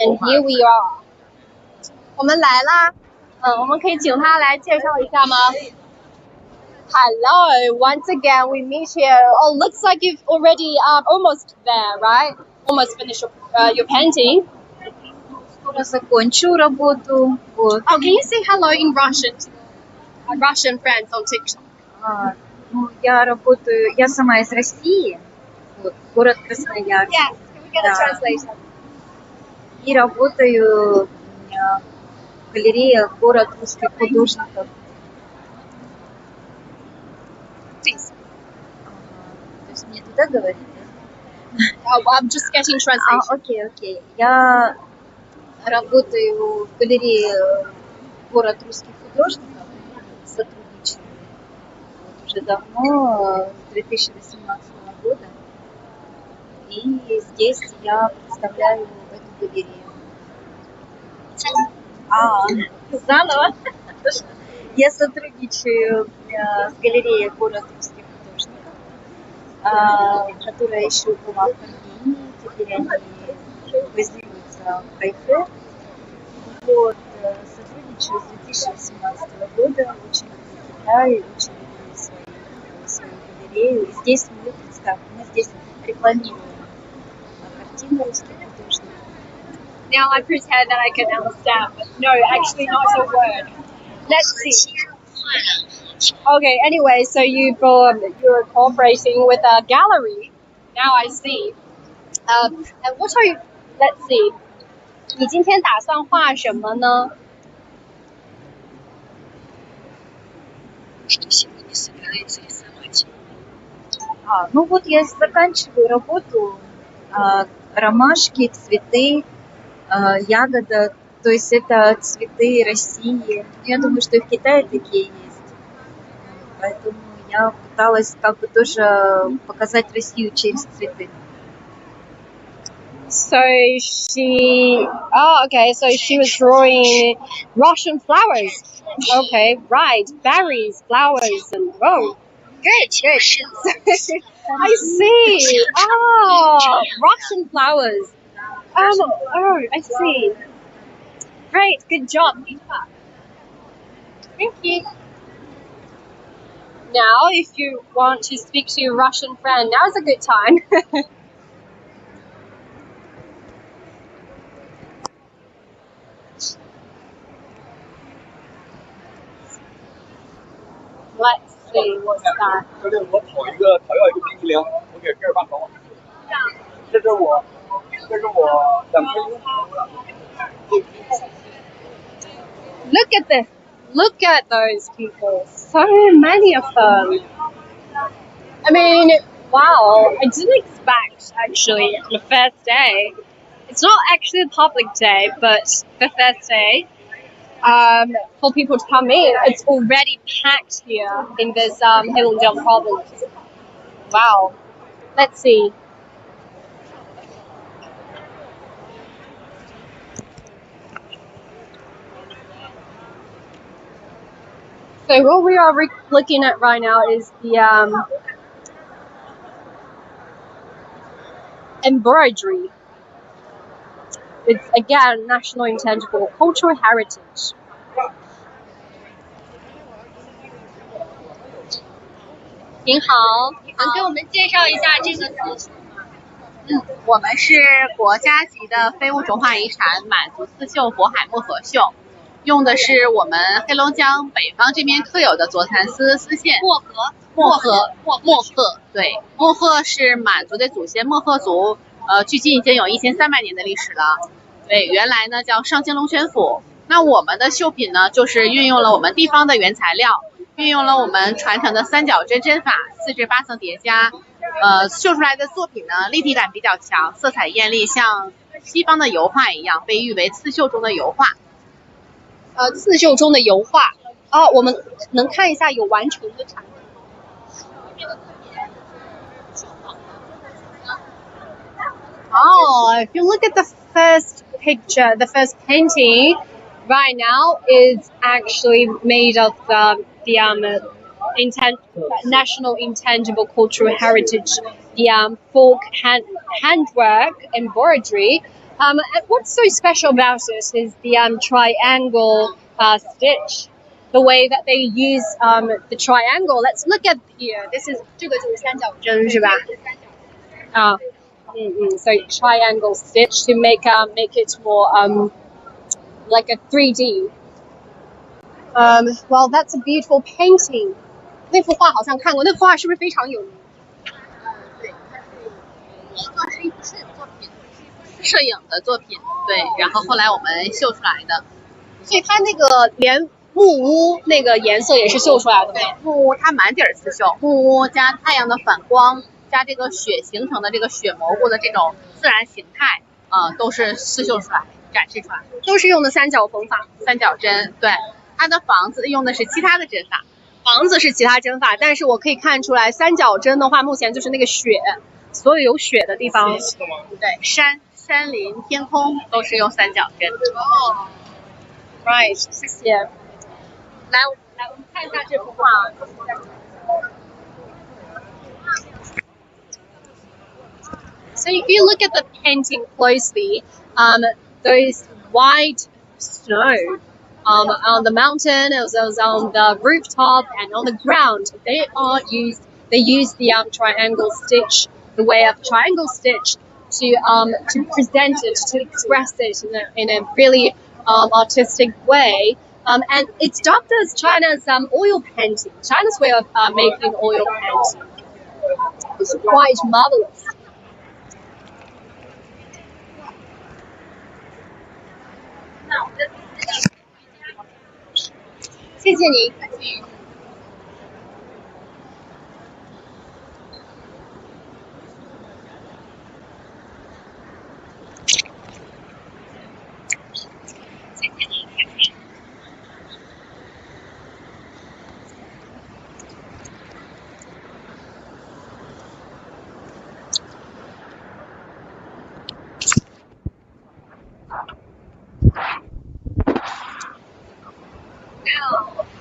and here we are. 我们来啦，我们可以请她来介绍一下吗？ Hello, once again we meet here. Oh, looks like you've already almost there, right? Almost finished your painting. Скоро закончу работу. Вот. Oh, can you say hello in Russian to our Russian friends on TikTok? Я сама из России, вот, город Красноярск. Yes, can we get a translation? И работаю в галерее «Город русских художников». Please. То есть мне туда говорить? Oh, I'm just getting translation. Окей. Я работаю в галерее «Город русских художников», сотрудничаю вот уже давно, с 2018 года. И здесь я представляю эту галерею. Заново? Я сотрудничаю с галереей «Город русских художников», которая еще была в Харбине, теперь они базируются в Тайпе. Вот, сотрудничаю с 2018 года, очень люблю Китай, очень люблю свою галерею. И здесь мы представлены, здесь рекламируем картины русских художников. Now I pretend that I can understand, but no, actually not a word. Let's see. Okay, anyway, so you're cooperating with a gallery. Now I see. And what are you? Let's see. 你今天打算画什么呢？ Что сегодня собирается рисовать? Ну вот я заканчиваю работу. Ромашки, цветы, ягода. То есть это цветы России. Я думаю, что и в Китае такие есть. Поэтому я пыталась как бы тоже показать Россию через цветы. So she was drawing Russian flowers. Okay, right, berries, flowers, and good. I see. Oh, Russian flowers. I see. Great, good job. Thank you. now if you want to speak to your Russian friend. Now is a good time. Let's see what's that. 这是我烤要一个冰淇淋，我给这儿办好。这是我Look at this. Look at those people. So many of them. I mean, wow. I didn't expect, actually, on the first day. It's not actually a public day, but the first day, for people to come in, it's already packed here in this Heilongjiang province. Wow. Let's see. So what we are looking at right now is the embroidery. It's again national intangible cultural heritage. 您好，能给我们介绍一下这个刺绣吗？我们是国家级的非物质文化遗产满族刺绣渤海漠河绣，用的是我们黑龙江北方这边特有的左蚕丝丝线。漠河，对，漠河是满族的祖先，漠河族，距今已经有1300年的历史了。对，原来呢叫上京龙泉府。那我们的绣品呢，就是运用了我们地方的原材料，运用了我们传承的三角针针法，4至8层叠加，绣出来的作品呢，立体感比较强，色彩艳丽，像西方的油画一样，被誉为刺绣中的油画。刺绣中的油画啊，我们能看一下有完成的产品。Oh, if you look at the first picture, the first painting right now is actually made of the national intangible cultural heritage, the folk handwork embroidery. And what's so special about it is the triangle stitch. The way that they use the triangle. Let's look at here. This is 这个就是三角针是吧？啊。So triangle stitch to make it more like a 3D. Well, that's a beautiful painting. 那幅画好像看过，那幅画是不是非常有名？对，它是一部摄影的作品，对，然后后来我们绣出来的。所以它那个连木屋那个颜色也是绣出来的。对，木屋它满底儿刺绣，木屋加太阳的反光。加这个雪形成的这个雪蘑菇的这种自然形态，都是刺绣出来、展示出来，都是用的三角缝法、三角针。对，它的房子用的是其他的针法，房子是其他针法，但是我可以看出来，三角针的话，目前就是那个雪，所有有雪的地方，对，山林、天空都是用三角针。哦 ，right， 谢谢。来，我们看一下这幅画。So if you look at the painting closely, those white snow on the mountain, as well as on the rooftop and on the ground, they use the triangle stitch, the way of triangle stitch to present it, to express it in a really artistic way. And it's dubbed as China's oil painting, China's way of making oil painting. It's quite marvelous. 谢谢你。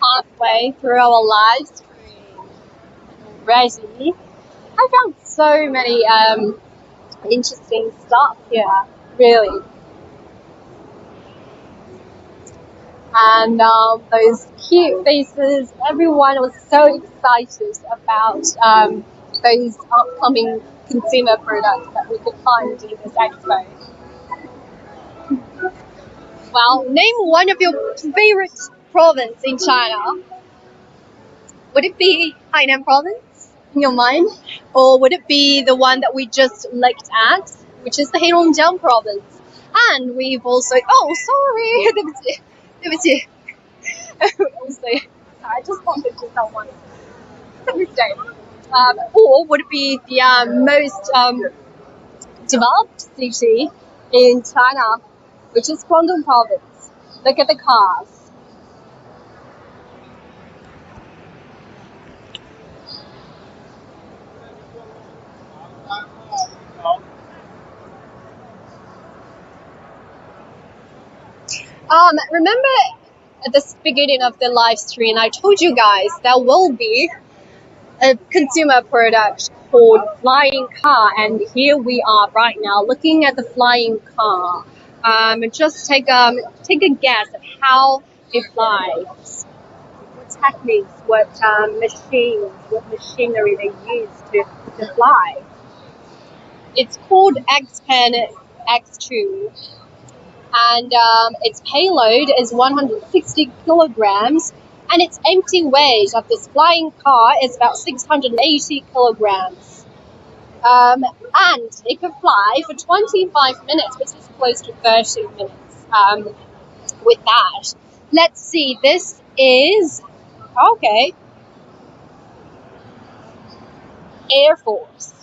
Halfway through our live stream already. I found so many interesting stuff here, really. and those cute faces. Everyone was so excited about those upcoming consumer products that we could find in this expo. Well, name one of your favorite province in China. Would it be Hainan province in your mind? Or would it be the one that we just looked at, which is the Heilongjiang province? And we've also, I just bumped into someone. It's a mistake. Or would it be the most developed city in China, which is Guangdong province? Look at the cars. Remember at the beginning of the live stream, I told you guys there will be a consumer product called flying car, and here we are right now looking at the flying car. Just take a guess at how it flies, what techniques, what machines, what machinery they use to fly. It's called X10 X2. And its payload is 160 kilograms, and its empty weight of this flying car is about 680 kilograms. And it can fly for 25 minutes, which is close to 30 minutes with that. Let's see, this is, okay, Air Force.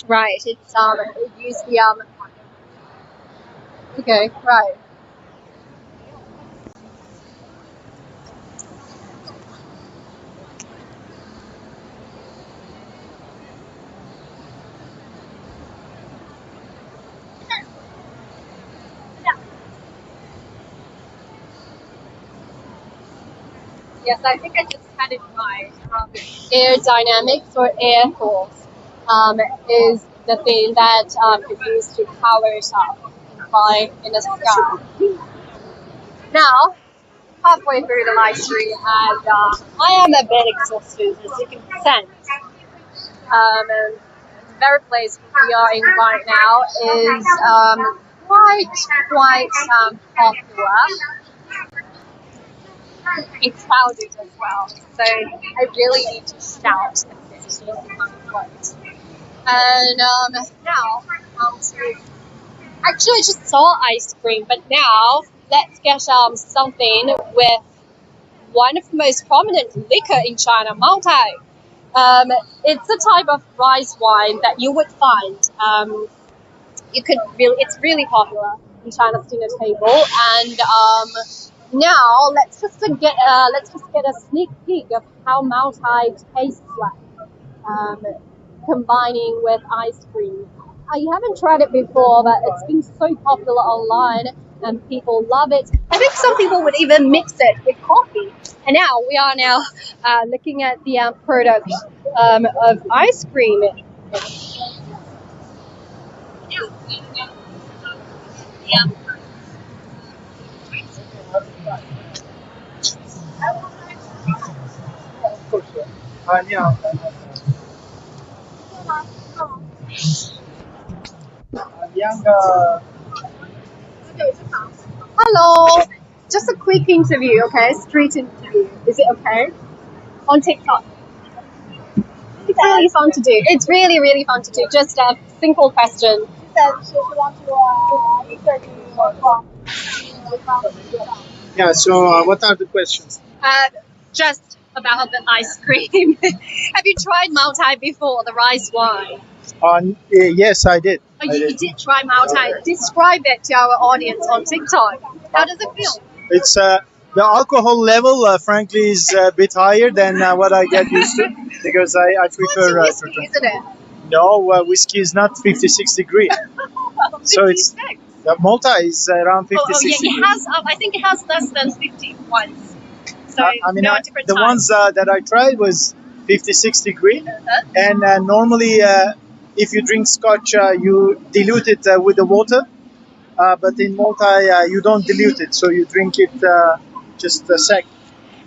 Right, it's, it used the, okay, right. Yes, I think I just had it right. Aerodynamics or air force is the thing that is used to power it up and fly in the sky. Now, halfway through the live stream, and I am a bit exhausted, as you can sense. And the very place we are in right now is quite popular. It's crowded as well, so I really need to shout a bit to my words. And now, actually I just saw ice cream, but now let's get something with one of the most prominent liquor in China, Maotai. It's a type of rice wine that you would find. It's really popular in China's dinner table, and now let's just get a sneak peek of how Maotai tastes like, combining with ice cream. I haven't tried it before, but it's been so popular online and people love it. I think some people would even mix it with coffee. And now we are looking at the product of ice cream. Hello, just a quick interview, okay? Street interview. Is it okay? On TikTok. It's really fun to do. It's really, really fun to do. Just a simple question. Yeah, so what are the questions? Just about the ice cream. Have you tried Maotai before, the rice wine? Yes, I did. Oh, you did try Maotai. Describe it to our audience on TikTok. How does it feel? It's the alcohol level, frankly, is a bit higher than what I get used to, because I prefer. It's whiskey, isn't it? No, whiskey is not 56 degrees. So it's Malta is around 56 degrees. It has. I think it has less than 50 ones. So I mean, different the times. ones that I tried was 56 degrees, and normally if you drink scotch, you dilute it with the water, but in Malta you don't dilute it, so you drink it just a sec.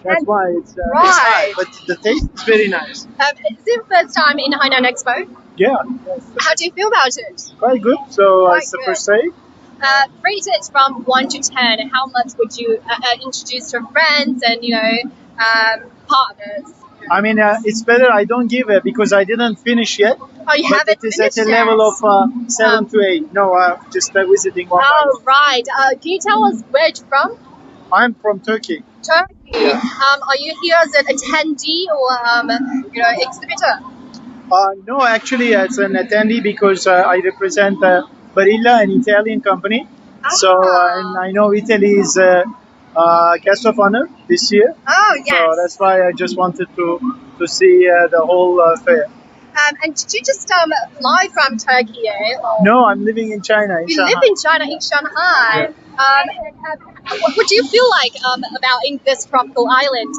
That's why it's Right. high, but the taste is very nice. Is it first time in Hainan Expo? Yeah, How do you feel about it? quite good. So Quite it's the good. first day. Rate it from 1 to 10. How much would you introduce to friends and partners? I mean, it's better I don't give it because I didn't finish yet. Oh, you But haven't it is at finished a yet. level of 7 to 8. No, just visiting one. Oh, right. Can you tell us where you're from? I'm from Turkey. Turkey. Are you here as an attendee or exhibitor? No, actually, as an attendee because I represent Barilla, an Italian company. So, and I know Italy is guest of honor this year. Oh, yes. So that's why I just wanted to see the whole fair. And did you just fly from Turkey? Or No, I'm living in China. In you Shanghai. live in China, in Shanghai. What do you feel like about in this tropical island?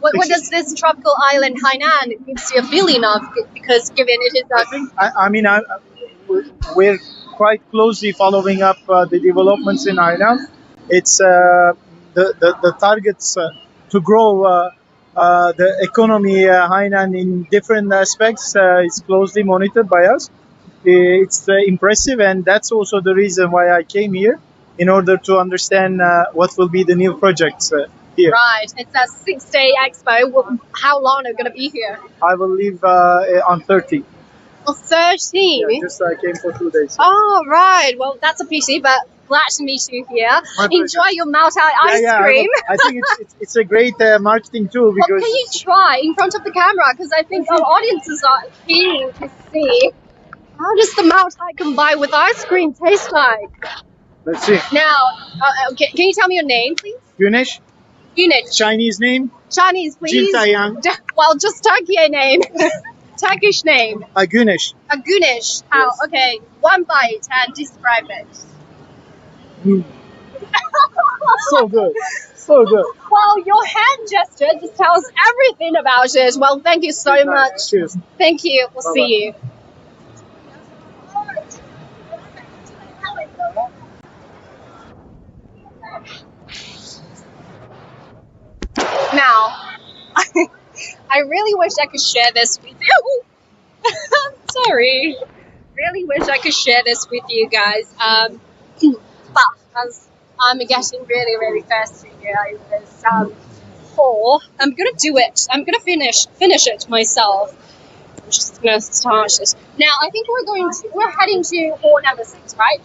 What does this tropical island Hainan gives you a feeling of? Because given it is I mean, we're quite closely following up the developments in Hainan. It's the targets to grow the economy Hainan in different aspects is closely monitored by us. It's impressive, and that's also the reason why I came here, in order to understand what will be the new projects here. right. It's a 6-day expo. How long are you going to be here? I will leave on 30. Oh, 13. Yeah, just I came for 2 days. Oh, right. Well, that's a pity, but glad to meet you here. My pleasure. Enjoy your Maltai ice cream. I think it's a great marketing tool Well, because can you try in front of the camera? Because I think our audiences are keen to see how does the Maltai combined with ice cream taste like. let's see. Now, can you tell me your name, please? Yunesh, Unit. Chinese name, Chinese, please. Jin Taiyang. Well, just Turkey name. Turkish name. Gunesh. Agunish. How? Yes. Okay. One bite and describe it. So good, so good. Well, your hand gesture just tells everything about it. Well, thank you so much. Cheers. Thank you. We'll see you. Now, I really wish I could share this with you. Sorry. Really wish I could share this with you guys. But as I'm getting really, really thirsty here in this hall, I'm gonna do it. I'm gonna finish it myself. I'm just gonna start it. Now, I think we're heading to hall number 6, right?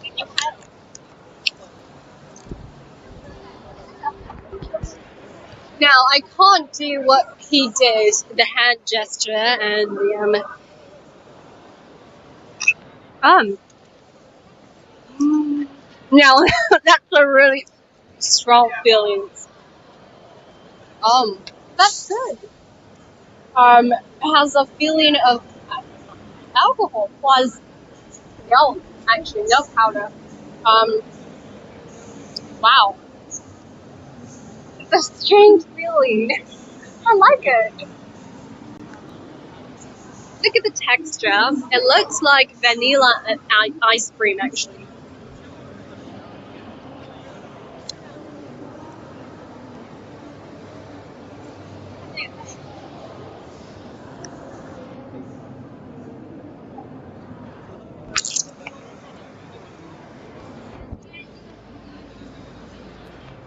Now, I can't do what he did, the hand gesture and the no, that's a really strong feeling. That's good. It has a feeling of alcohol plus no powder. Wow. It's a strange feeling. I like it. Look at the texture. It looks like vanilla and ice cream, actually.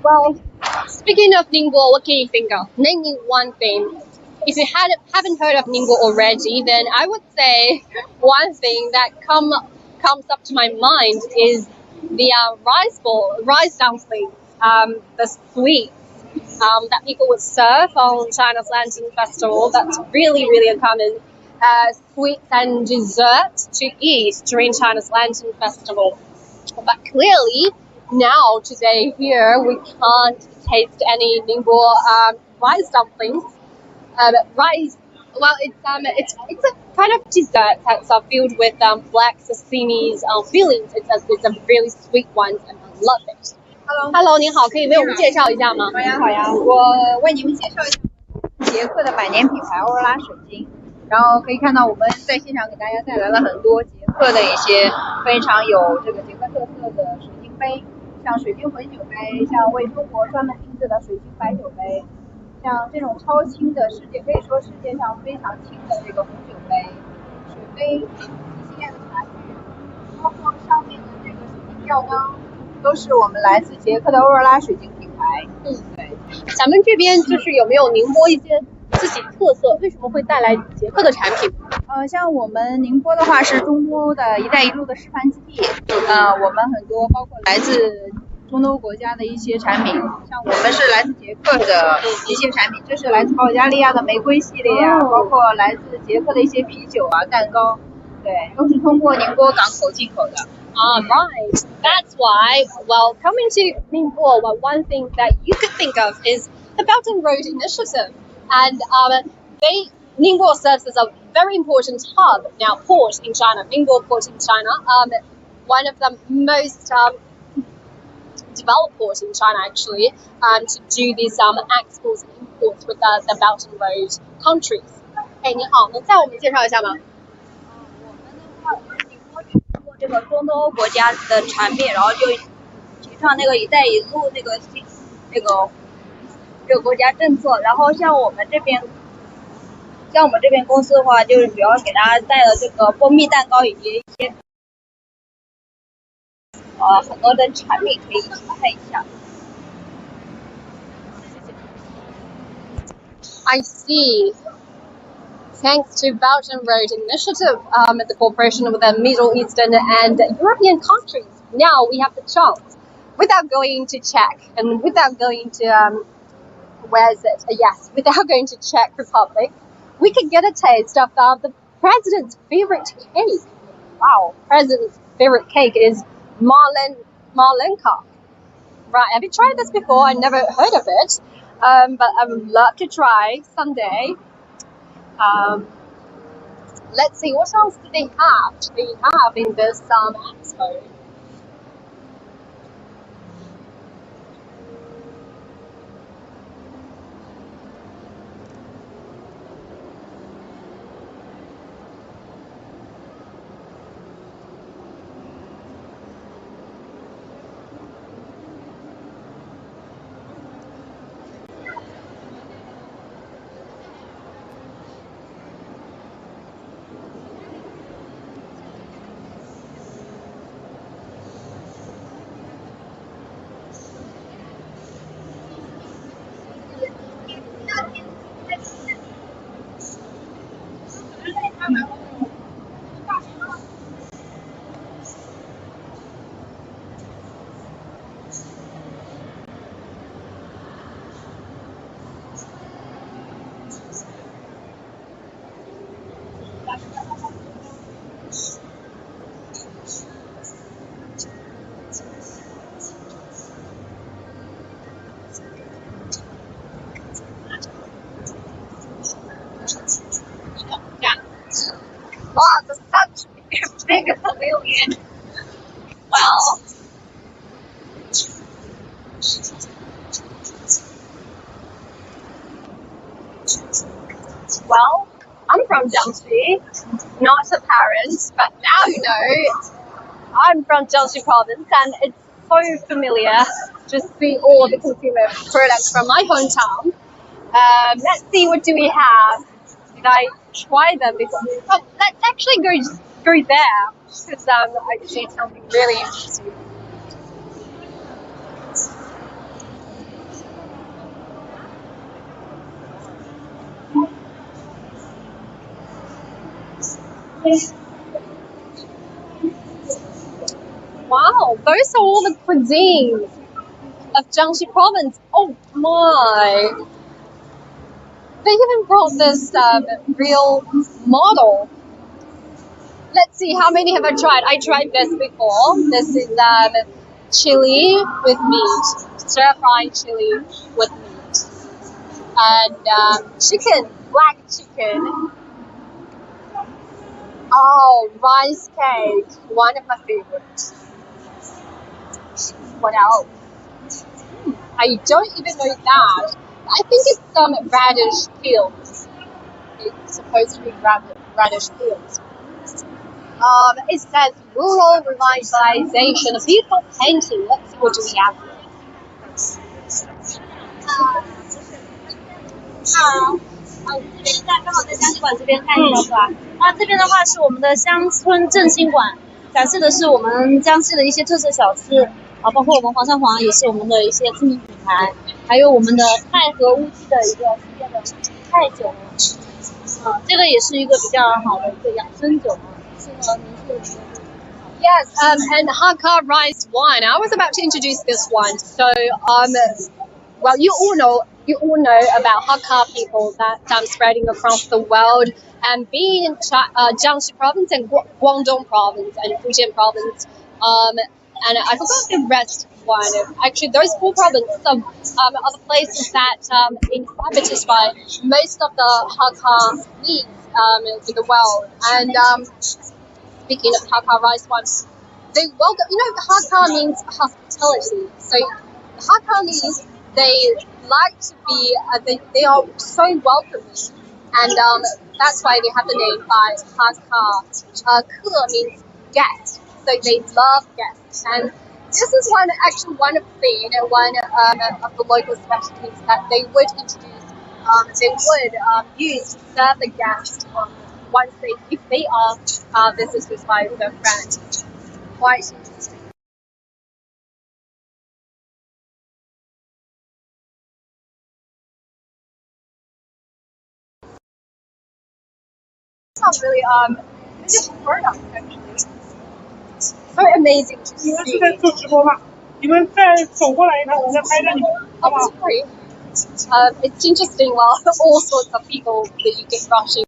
Well, speaking of Ningbo, what can you think of? Name me one thing. If you haven't heard of Ningbo already, then I would say one thing that comes up to my mind is the rice dumplings, the sweets that people would serve on China's Lantern Festival. That's really, really uncommon. Sweets and desserts to eat during China's Lantern Festival. But clearly, now, today, here, we can't taste any Ningbo rice dumplings. Rice, well, it's a kind of dessert that's filled with black sesame fillings. It's a really sweet one, and I love it. Hello, 您好，可以为我们介绍一下吗？好呀，好呀，我为你们介绍一下捷克的百年品牌欧拉水晶。然后可以看到我们在现场给大家带来了很多捷克的一些非常有这个捷克特色的水晶杯。像水晶混酒杯，像为中国专门定制的水晶白酒杯，像这种超轻的世界可以说世界上非常轻的这个红酒杯、水杯一系列的茶具，包括上面的这个水晶吊灯，都是我们来自捷克的欧若拉水晶品牌。对。咱们这边就是有没有宁波一些自己特色？为什么会带来捷克的产品？像我们宁波的话是中欧的一带一路的示范基地，我们很多包括来自中欧国家的一些产品，像我们是来自捷克的一些产品，这是来自保加利亚的玫瑰系列啊，包括来自捷克的一些啤酒啊、蛋糕，对，都是通过宁波港口进口的。Right. That's why, well, coming to Ningbo, well, one thing that you could think of is the Belt and Road Initiative. And Ningbo serves as a very important hub, now port in China, Ningbo port in China, one of the most developed ports in China, actually, to do these exports and imports with the Belt and Road countries. 哎，你好，能再我们介绍一下吗？这个中东欧国家的产品，然后就提倡那个一带一路这个国家政策。然后像我们这边公司的话，就是主要给大家带了这个蜂蜜蛋糕以及一些很多的产品可以一起看一下。I see. Thanks to Belt and Road Initiative, the cooperation with the Middle Eastern and European countries, now we have the chance, without going to Czech and without going to, without going to Czech Republic, we could get a taste of the president's favorite cake. Wow, president's favorite cake is Marlenka. Right, have you tried this before? I never heard of it, but I would love to try someday. Let's see, what else do they have in this expo? Wow, the sun's bigger than a million. Wow. Well, I'm from Jiangxi, not apparent, but now you know. I'm from Jiangxi province and it's so familiar just see all the consumer products from my hometown. Let's see, what do we have? Did I try them before? Oh, let's actually go there because I see something really interesting. Wow, those are all the cuisines of Jiangxi province. Oh my! They even brought this real model. Let's see, how many have I tried? I tried this before. This is chili with meat, stir-fried chili with meat, and chicken, black chicken. Oh, rice cake, one of my favorites. What else? I don't even know that. I think it's some radish peels. It's supposed to be radish peels. it says rural revitalization, a beautiful painting. Let's see what do we have here. 我们这边刚好在江西馆这边看一下是吧？那这边的话是我们的乡村振兴馆，展示的是我们江西的一些特色小吃啊，包括我们黄山黄也是我们的一些知名品牌，还有我们的太和乌鸡的一个世界的泰酒，这个也是一个比较好的一个养生酒，适合年轻人。Yes, and Hakka rice wine. I was about to introduce this one. So, well, you all know about Hakka people that spreading across the world, and being in Jiangxi province and Guangdong province and Fujian province, and I forgot the rest one. Actually, those 4 provinces are the places that inhabited by most of the Hakka needs in the world. And speaking of Hakka rice wine, they welcome. Hakka means hospitality. So Hakka means they like to be. They are so welcoming, and that's why they have the name by Hakka. Ke means guest. So they love guests, and this is one of the local specialties that they would introduce. They would use to serve the guests if they are visitors by their friends. Quite interesting. It's not really just product actually. So amazing to see. Obviously, it's interesting. Well, all sorts of people that you get rushing.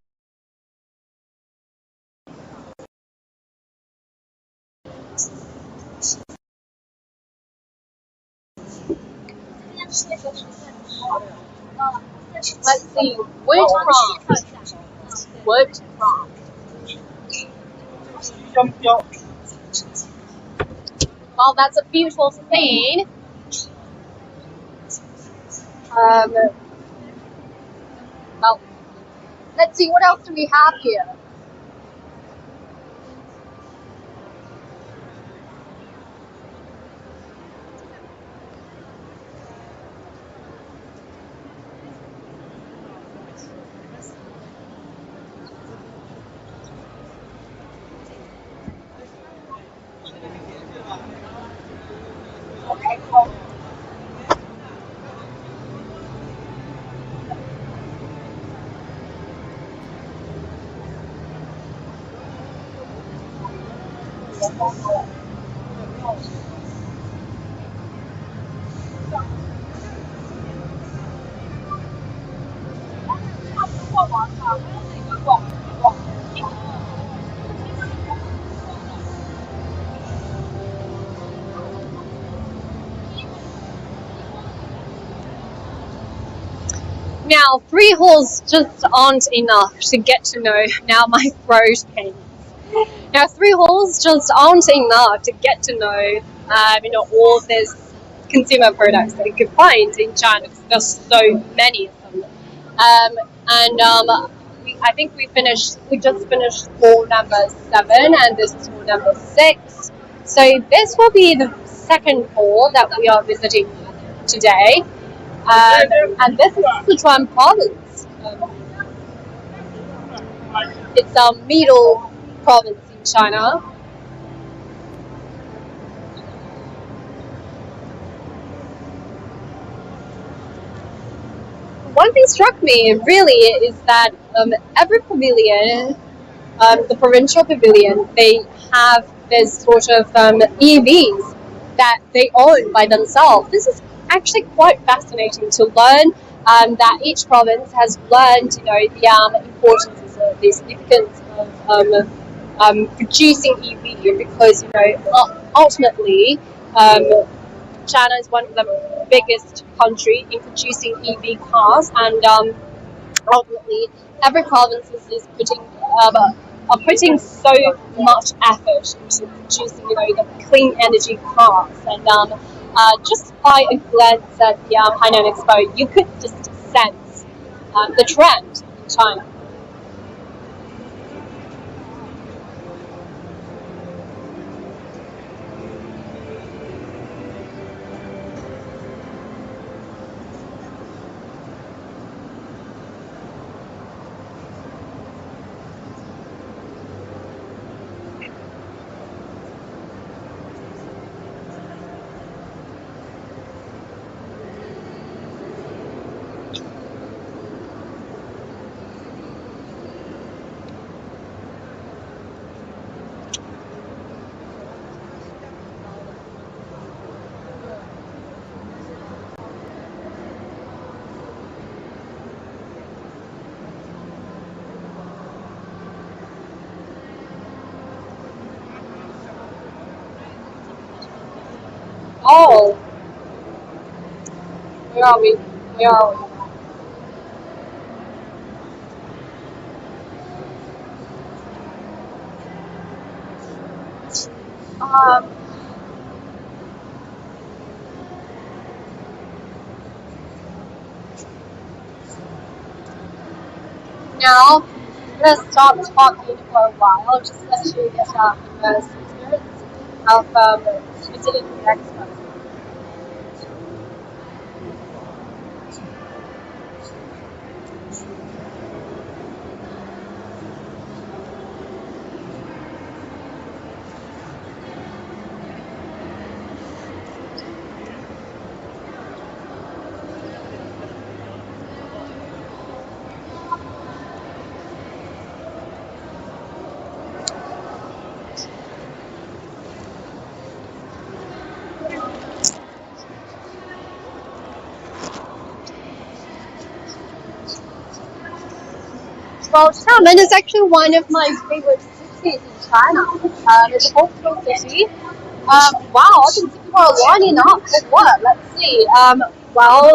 Let's see, wood prompt. Wood prompt. Well, that's a beautiful scene. Well, let's see, what else do we have here? Now, 3 holes just aren't enough to get to know. Now my throat pains. Now, 3 holes just aren't enough to get to know, all this consumer products that you can find in China. There's so many of them. I think we just finished hall number 7, and this is hall number 6. So this will be the second hall that we are visiting today. And this is Sichuan province. It's a middle province in China. One thing struck me really is that every pavilion, the provincial pavilion, they have this sort of EVs that they own by themselves. This is actually quite fascinating to learn that each province has learned, the importance, the significance of producing EV, because ultimately China is one of the biggest country in producing EV cars, and ultimately every province is putting so much effort into producing, the clean energy cars. And just by a glance at the Hainan Expo, you could just sense the trend in China. Oh, where are we? Where are we? Now, let's stop talking for a while, just let you get a immersive experience of visiting the expo. Well, Xiamen is actually one of my favorite cities in China. It's a cultural city. Wow, I've been thinking for long enough. But what? Let's see. Well,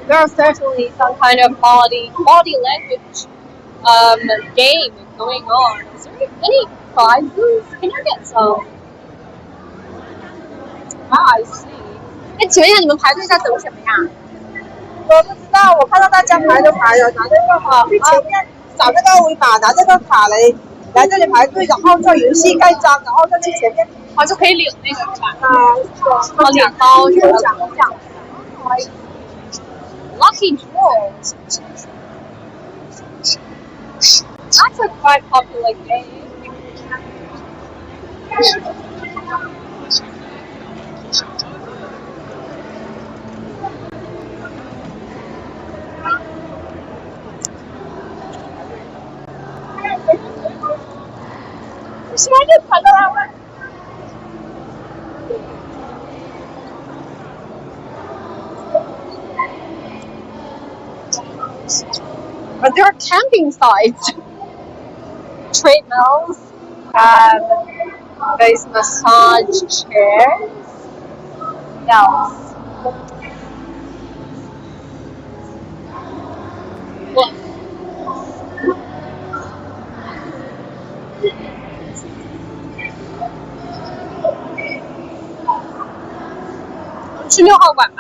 there are certainly some kind of body language game going on. Is there any prizes? Can I get some? Ah, I see. 哎，请问一下，你们排队在等什么呀？我不知道，我看到大家排都排了，拿这个去前面扫那个二维码，拿这个卡来这里排队，然后做游戏盖章，然后再去前面，就可以领那个是吧？领包有奖。 Lucky draws. That's a quite popular game. Should I just cut that one? But there are camping sites, treadmills, those massage chairs. What else? What? Should know how one.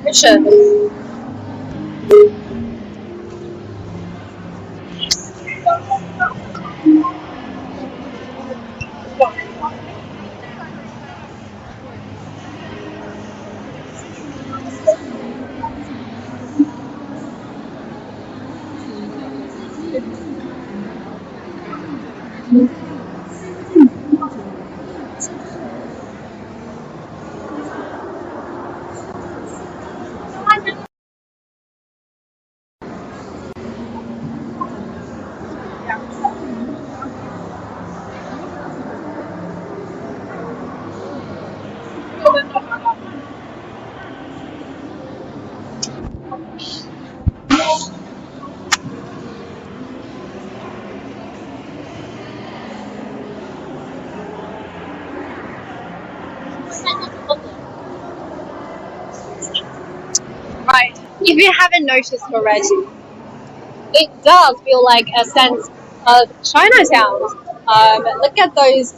Mission. Right, if you haven't noticed already, it does feel like a sense of Chinatown. Look at those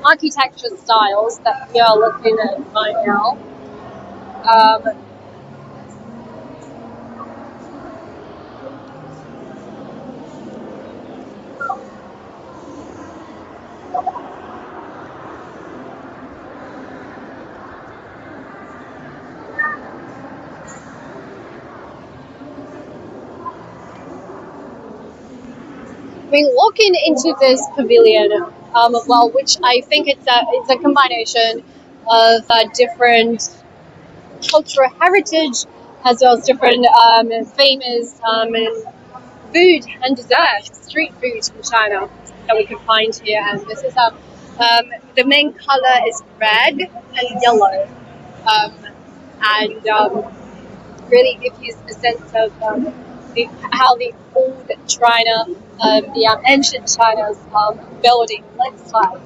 architecture styles that we are looking at right now. I mean, walking into this pavilion, which I think it's a combination of different cultural heritage as well as different famous food and dessert, street food in China that we can find here. And this is the main color is red and yellow, and really gives you a sense of how the old China, the ancient China's building looks like.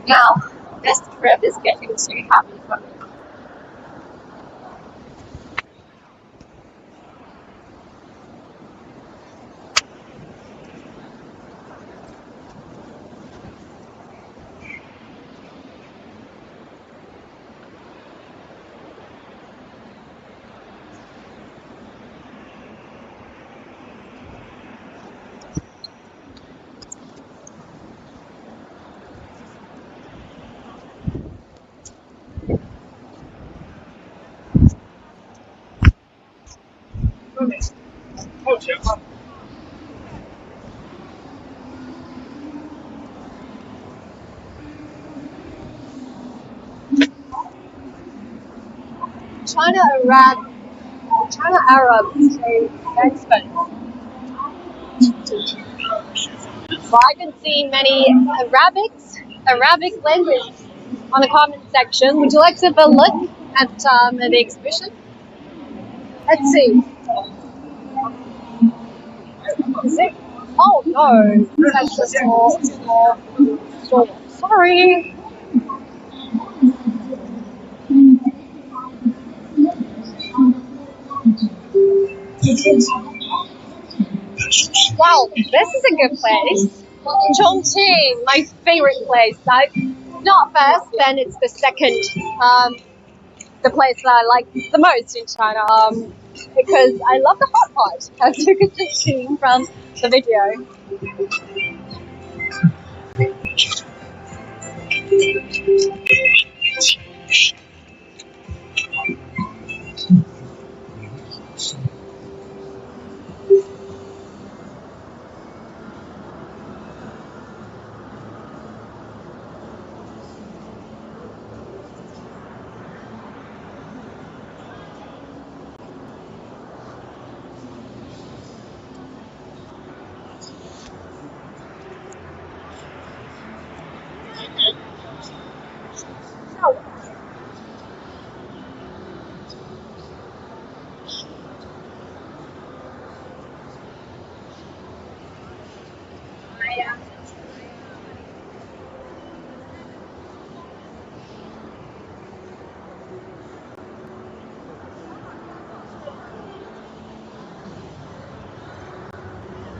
Now, this trip is getting too happy for me. China Arab is very expensive. Well, I can see many Arabic language on the comment section. Would you like to have a look at the exhibition? Let's see. Is it? Oh no, that's a small store. Sorry. Wow, this is a good place. Chongqing, my favorite place. Not first, then it's the second, the place that I like the most in China, because I love the hot pot, as you could just see from the video.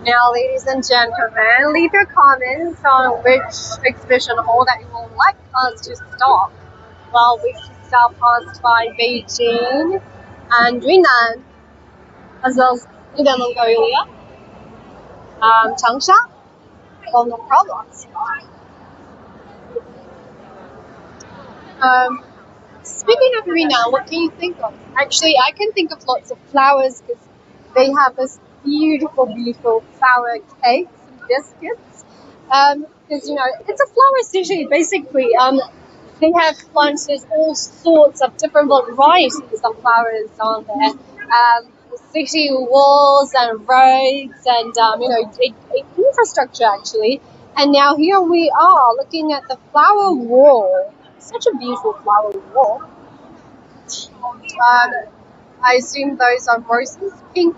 Now, ladies and gentlemen, leave your comments on which exhibition hall that you would like us to stop. Well, we should stop passed by Beijing and Yunnan, as well as Inner Mongolia, Changsha. Well, no problem. Speaking of Yunnan, what can you think of? Actually, I can think of lots of flowers because they have this beautiful flower cakes and biscuits. Because it's a flower city basically. They have planted all sorts of different varieties of flowers on there. City walls and roads and infrastructure actually. And now here we are looking at the flower wall. Such a beautiful flower wall. I assume those are roses, pink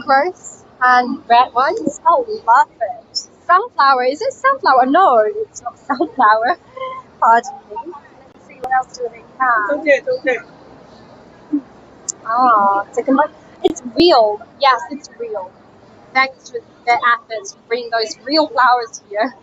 rose and red ones. Oh, love it. Sunflower, is it sunflower? No, it's not sunflower. Pardon me. Let's see It's real. Yes, it's real. Thanks to their efforts to bring those real flowers here.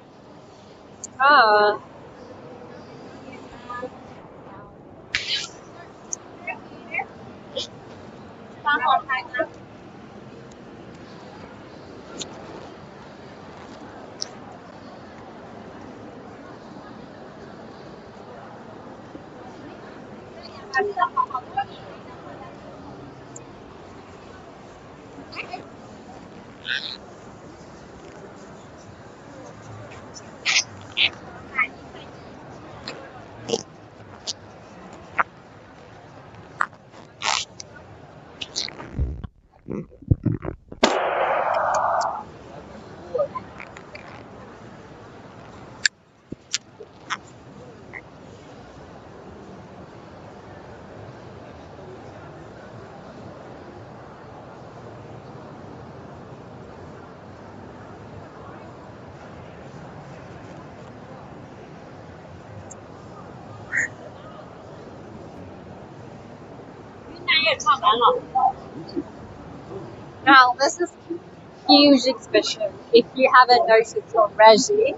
Now, this is a huge exhibition. If you haven't noticed already,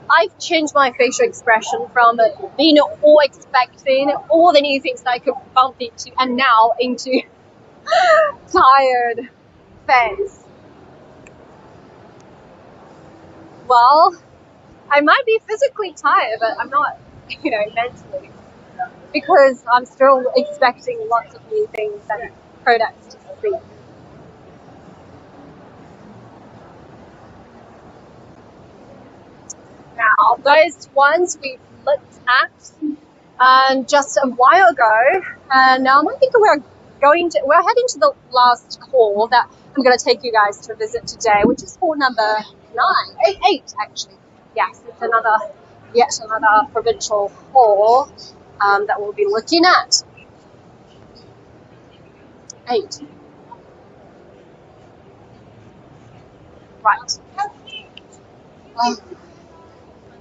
I've changed my facial expression from being all expecting all the new things that I could bump into and now into tired face. Well, I might be physically tired, but I'm not, mentally. Because I'm still expecting lots of new things and products to see. Now, those ones we've looked at just a while ago, and I think we're heading to the last hall that I'm going to take you guys to visit today, which is hall number 8 actually. Yes, it's yet another provincial hall that we'll be looking at. 8. Right.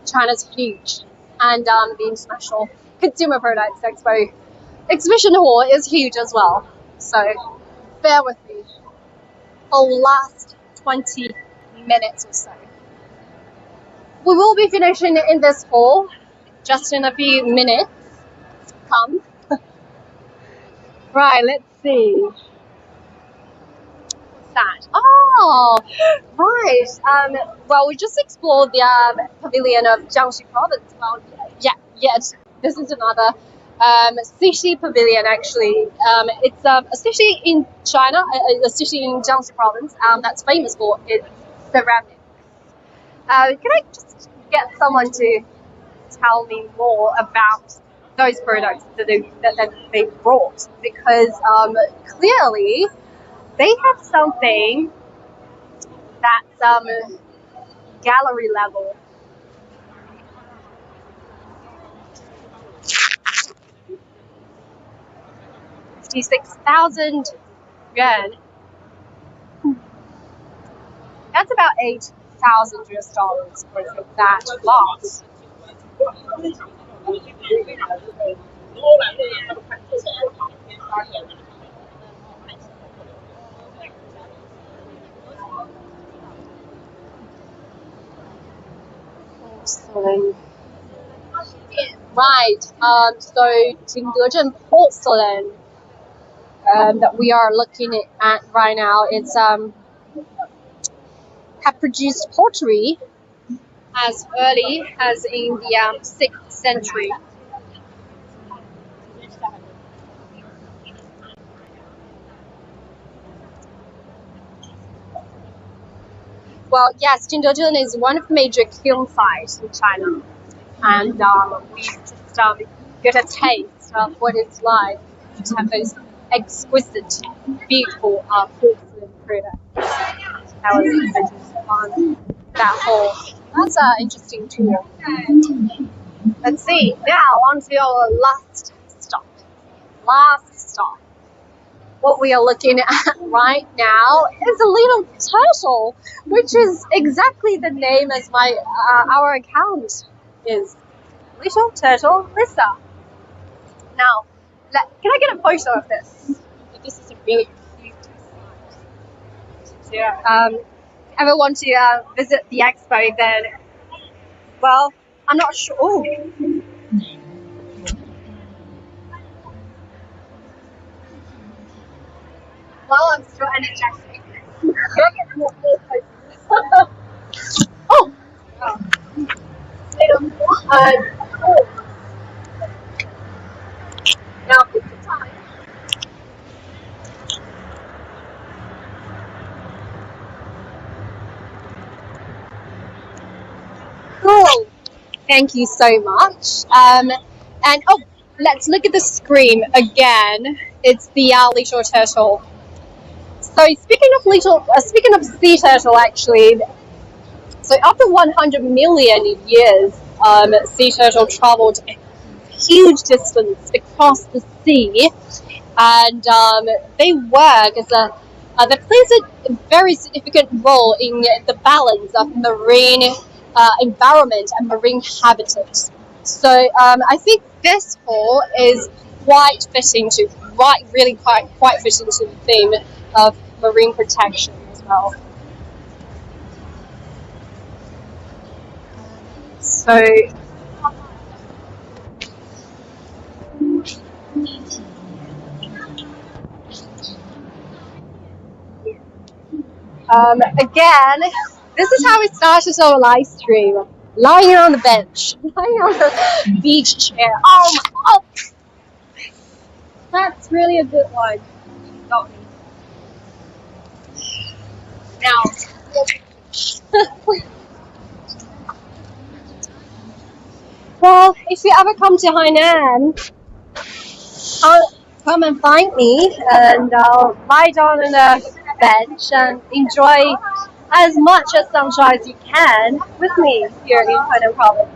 China's huge, and the International Consumer Products Expo exhibition hall is huge as well. So bear with me for the last 20 minutes or so. We will be finishing in this hall just in a few minutes. Come. Right, let's see. What's that? Oh, right. Well, we just explored the pavilion of Jiangsu province. Well, yet this is another sushi pavilion, actually. It's a city in China, a city in Jiangsu province that's famous for its ceramics. Can I just get someone to tell me more about those products that they brought? Because clearly they have something that's gallery level. $66,000 yuan. That's about $8,000 for that box. Right, so Jingdezhen porcelain that we are looking at right now, it's have produced pottery as early as in the 6th century. Well, yes, Jingdezhen is one of the major kiln sites in China, and we just get a taste of what it's like to have those exquisite, beautiful porcelain products. That was on that whole. That's an interesting tour. Let's see. Now on to our last stop. What we are looking at right now is a little turtle, which is exactly the name as our account is. Little Turtle Lisa. Now, can I get a photo of this? This is a really cute Yeah. Ever want to visit the expo then? Well, I'm not sure. Oh. Well, I'm still energetic. Oh. Now, pick the time. Cool. Thank you so much. And oh, let's look at the screen again. It's the little turtle. So speaking of sea turtle, actually. So after 100 million years, sea turtle traveled a huge distance across the sea, and they work as they plays a very significant role in the balance of marine environment and marine habitat. So I think this hall is quite fitting to quite fitting to the theme of marine protection as well. So again, this is how we started our live stream. Lying on the bench, lying on the beach chair. Oh my God. That's really a good one. Got me. Now, well, if you ever come to Hainan, come and find me, and I'll lie down on the bench and enjoy as much as sunshine as you can with me here in Hainan province.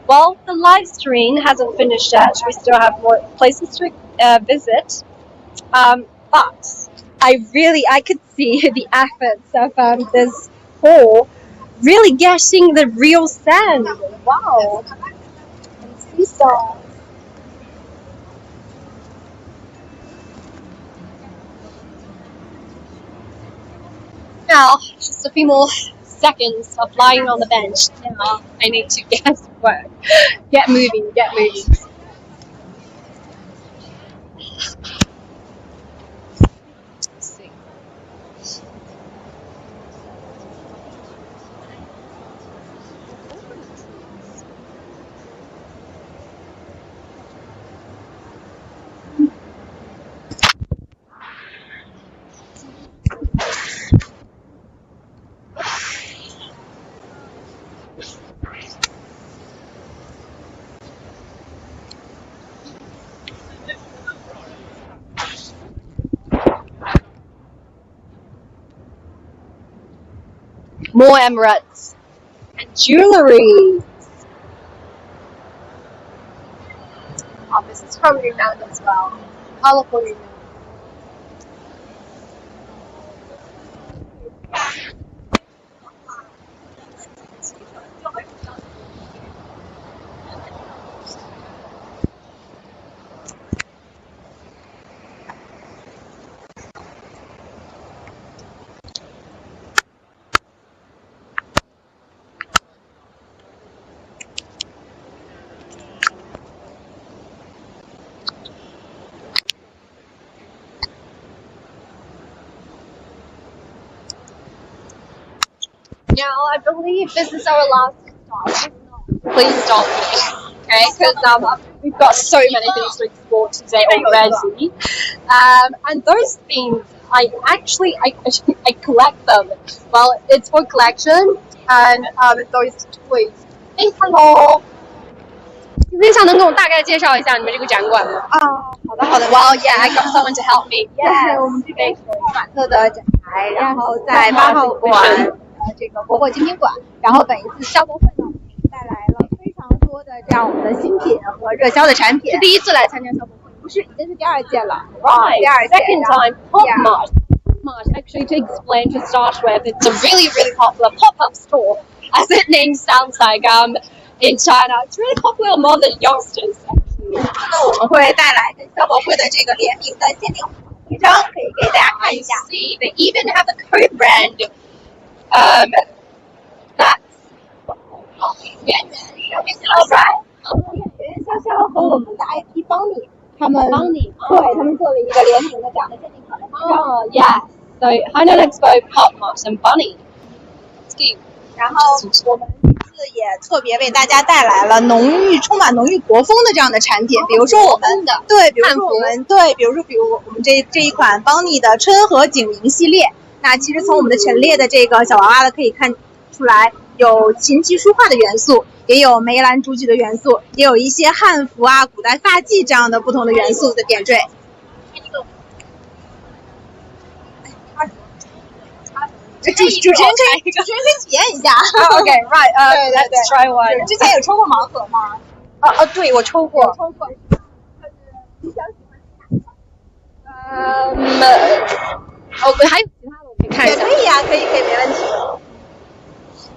Well, the live stream hasn't finished yet. We still have more places to visit, but I could see the efforts of this hall really getting the real sand. Wow. Seesaw. Now, just a few more seconds of lying on the bench. Now, I need to get to work. Get moving, get moving. Let's see. More emeralds and jewelry. Oh, this is from Yunnan as well. Colorful Yunnan. Now, I believe this is our last stop. Please stop me, okay? Because we've got so many things to explore today already. And those things, I collect them. Well, it's for collection, and those toys. Hey, hello. 非常能给我大概介绍一下你们这个展馆吗？好的。Well, yeah, I got someone to help me. 我们这边是马特的展台，然后在8号馆。这个国货精品馆，然后本一次消博会呢，带来了非常多的这样我们的新品和热销的产品。是第一次来参加消博会，不是，已经是第二届了。Right, 第二届 second time. Pop Mart. Actually, to explain to start with, it's a really, really popular pop-up store, as its name sounds like. in China. It's really popular among the youngsters. 那我们会带来跟消保会的这个联名的限定徽章，可以给大家看一下。See, they even have the code brand. That's 圆圆上面写了right。圆圆潇潇和我们的 IP 帮你，他们对他们做了一个联名的这样的限定款的徽章。Oh, yes. So Hainan Expo, Pop Mart, and Bunny. 然后我们这次也特别为大家带来了充满浓郁国风的这样的产品，比如说我们比如我们这一款邦尼的春和景明系列。那其实从我们的陈列的这个小娃娃的可以看出来，有琴棋书画的元素，也有梅兰竹菊的元素，也有一些汉服啊、古代发髻这样的不同的元素的点缀。主持人可以体验一下。Okay, right. Let's try one. 之前有抽过盲盒吗？对，我抽过。你想喜欢还有其他的我可以看一下。也可以呀，可以，没问题。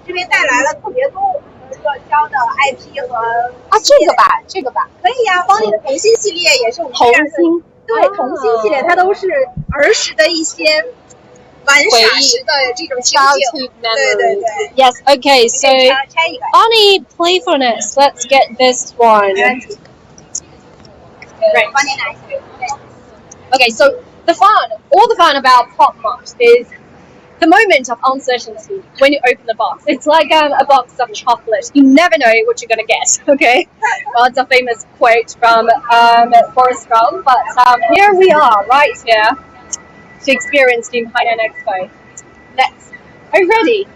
这边带来了特别多我们的热销的 IP 和这个吧，可以呀。邦尼的童心系列也是我们童心，对，童心系列它都是儿时的一些玩耍时的这种情景。对。Yes. Okay. So Bonnie playfulness. Let's get this one. Right. Okay. So all the fun about Pop Mart is the moment of uncertainty when you open the box. It's like a box of chocolate. You never know what you're gonna get. Okay. Well, it's a famous quote from Forrest Gump, but here we are, right here. To experience in Hainan Expo. Are you ready?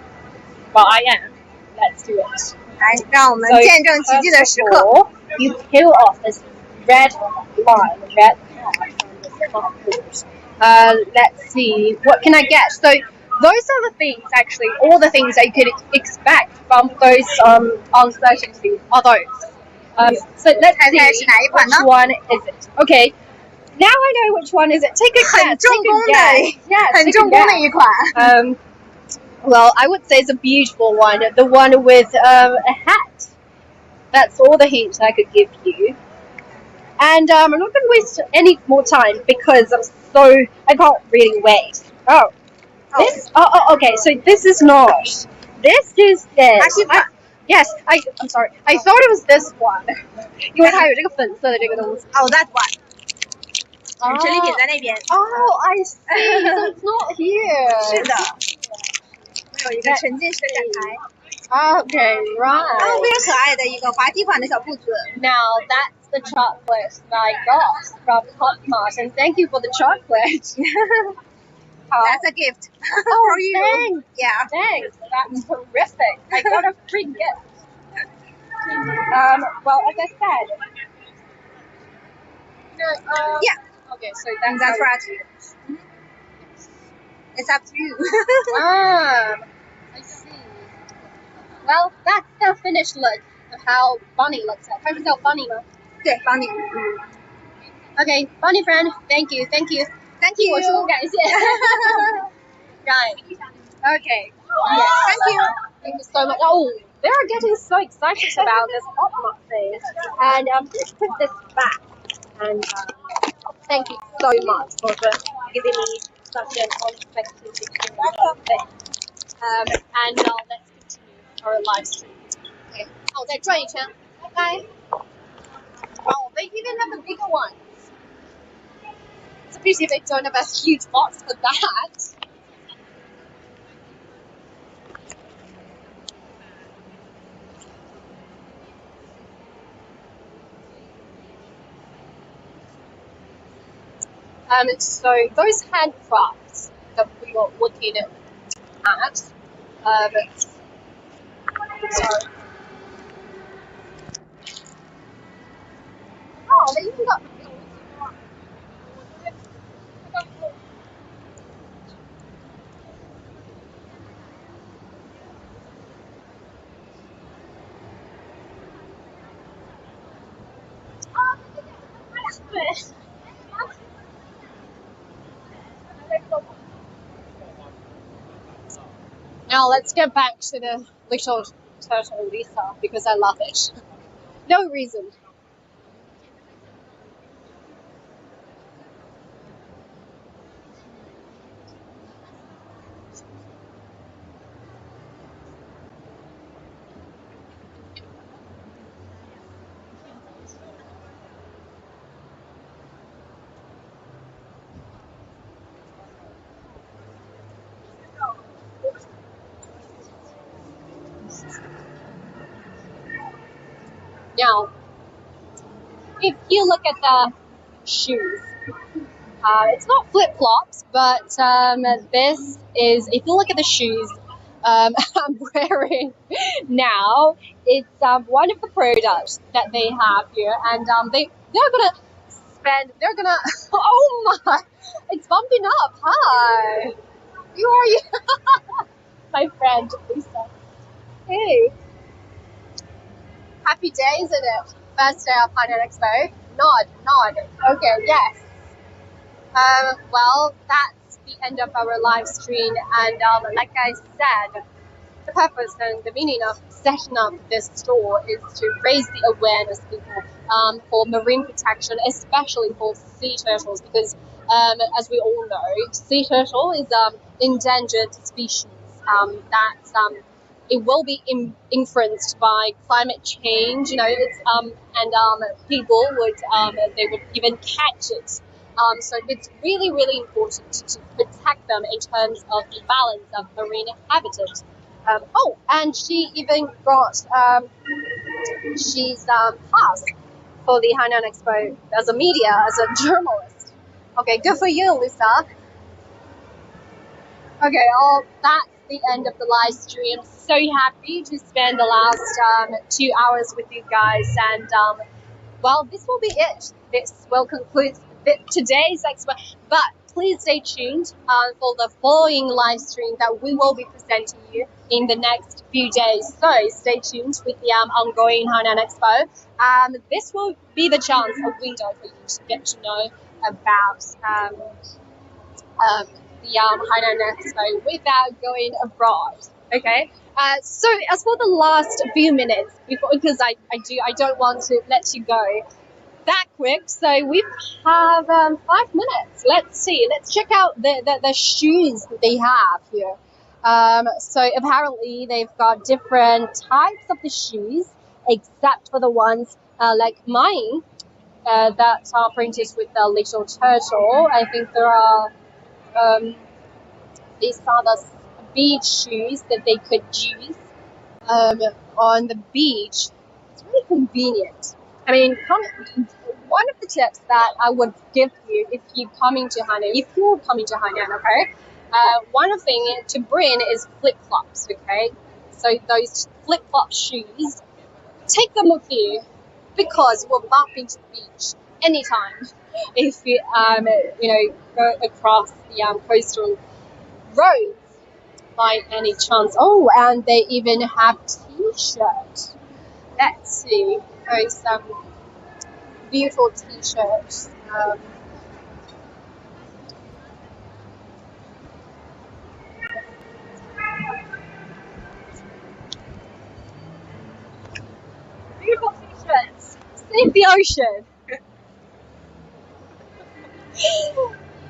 Well, I am. Let's do it. 来，让我们见证奇迹的时刻。You peel off this red line, red card on this cardboard. Let's see. What can I get? So those are the things, actually, all the things that you could expect from those uncertainties are those. So let's see which one is it. Okay. Now I know which one is it. Take a guess. 很重工的一款。Well, I would say it's a beautiful one. The one with a hat. That's all the hints I could give you. And I'm not going to waste any more time because I can't really wait. Okay. So this is not. This is this. Yes, I'm sorry. I thought it was this one. 因为它有这个粉色的这个东西。Oh, that one. 整理品在那边。Oh, I see. So it's not here. 是的，会有一个沉浸式的展台。Okay, right. 非常可爱的一个滑梯款的小铺子。Now that's the chocolate that I got from Pop Mart, and thank you for the chocolate. That's a gift. Oh, for you. Thanks. Yeah. Thanks. That's terrific. I got a free gift. Well, as I said. Yeah. Okay, so that's right. It's up to you. I see. Well, that's the finished look of how Bunny looks like. 它是叫 Bunny 吗？对 ，Bunny。Okay, Bunny friend, thank you. Thank you. 我说感谢。Right. Okay. Yes. Thank you so much. Oh, they are getting so excited about this Pop Mart thing. And let's put this back. And thank you so much for giving me such an unexpected experience. And now let's continue our live stream. Okay. 我再转一圈。拜拜。Oh, they even have the bigger ones. It's a pity they don't have a huge box for that. So those handcrafts that we were looking at, sorry. Oh, they even got. Now let's get back to the little turtle Lisa because I love it. No reason. Now, if you look at the shoes, it's not flip-flops, but this is, if you look at the shoes I'm wearing now, it's one of the products that they have here, and they're gonna, oh my, it's bumping up, hi, who are you? My friend, Lisa. Hey. Happy day, isn't it? First day of Hainan Expo. Nod. Okay, yes. Well, that's the end of our live stream, and like I said, the purpose and the meaning of setting up this store is to raise the awareness of people for marine protection, especially for sea turtles, because as we all know, sea turtle is an endangered species that it will be influenced by climate change. You know, it's people would they would even catch it. So it's really, really important to protect them in terms of the balance of marine habitat. Oh, and she even got she's passed for the Hainan Expo as a media, as a journalist. Okay, good for you, Lisa. Okay, that's the end of the live stream. So happy to spend the last 2 hours with you guys, and well, this will be it. This will conclude today's expo, but please stay tuned for the following live stream that we will be presenting you in the next few days. So stay tuned with the ongoing Hainan Expo. This will be the chance, a window for you to get to know about the Hainan Expo without going abroad. Okay. So as for the last few minutes, because I don't want to let you go that quick. So we have 5 minutes. Let's see. Let's check out the shoes that they have here. So apparently they've got different types of the shoes, except for the ones like mine that are printed with the little turtle. I think there are these are the beach shoes that they could use on the beach. It's really convenient. I mean, one of the tips that I would give you if you're coming to Hainan, okay? One thing to bring is flip-flops, okay? So those flip-flop shoes, take them with you, because we'll bump into the beach anytime if you go across the coastal roads by any chance. Oh, and they even have t-shirts. Let's see. There's some beautiful t-shirts. Beautiful t-shirts. Save the ocean.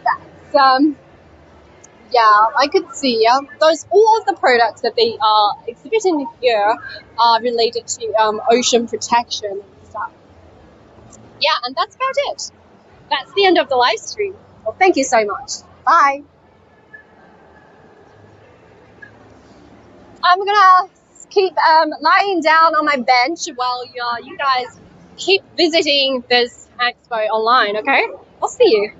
That's yeah, I could see all of the products that they are exhibiting here are related to ocean protection and stuff. Yeah, and that's about it. That's the end of the live stream. Well, thank you so much. Bye. I'm gonna keep lying down on my bench while you guys keep visiting this expo online, okay? I'll see you.